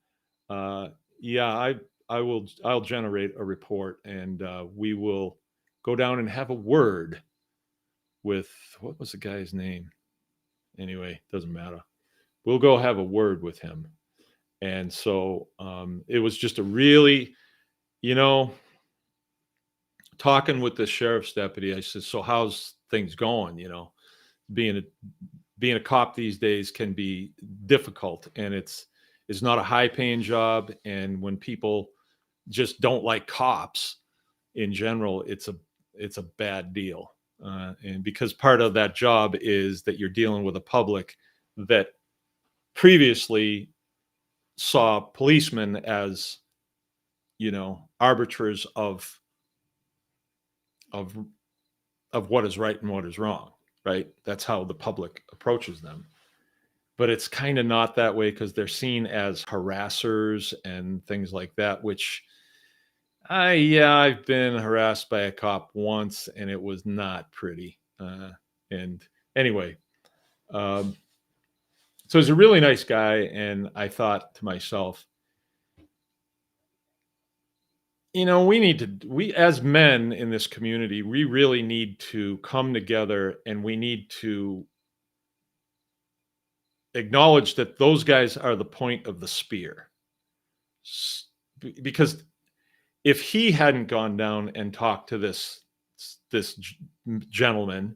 Yeah, I'll generate a report, and we will go down and have a word with, what was the guy's name? Anyway, doesn't matter. We'll go have a word with him. And so it was just a really, talking with the sheriff's deputy, I said, so how's things going? Being a cop these days can be difficult, and it's not a high paying job. And when people just don't like cops in general, it's a bad deal. And because part of that job is that you're dealing with a public that previously saw policemen as, arbiters of what is right and what is wrong, right? That's how the public approaches them. But it's kind of not that way, because they're seen as harassers and things like that, which I've been harassed by a cop once and it was not pretty. And anyway, so he's a really nice guy. And I thought to myself, we as men in this community, we really need to come together, and we need to acknowledge that those guys are the point of the spear. Because if he hadn't gone down and talked to this gentleman,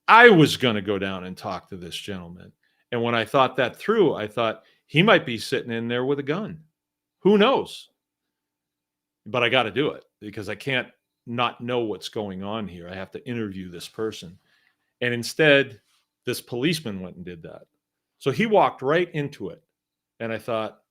I was going to go down and talk to this gentleman. And when I thought that through, I thought he might be sitting in there with a gun. Who knows? But I got to do it, because I can't not know what's going on here. I have to interview this person. And instead, this policeman went and did that. So he walked right into it. And I thought,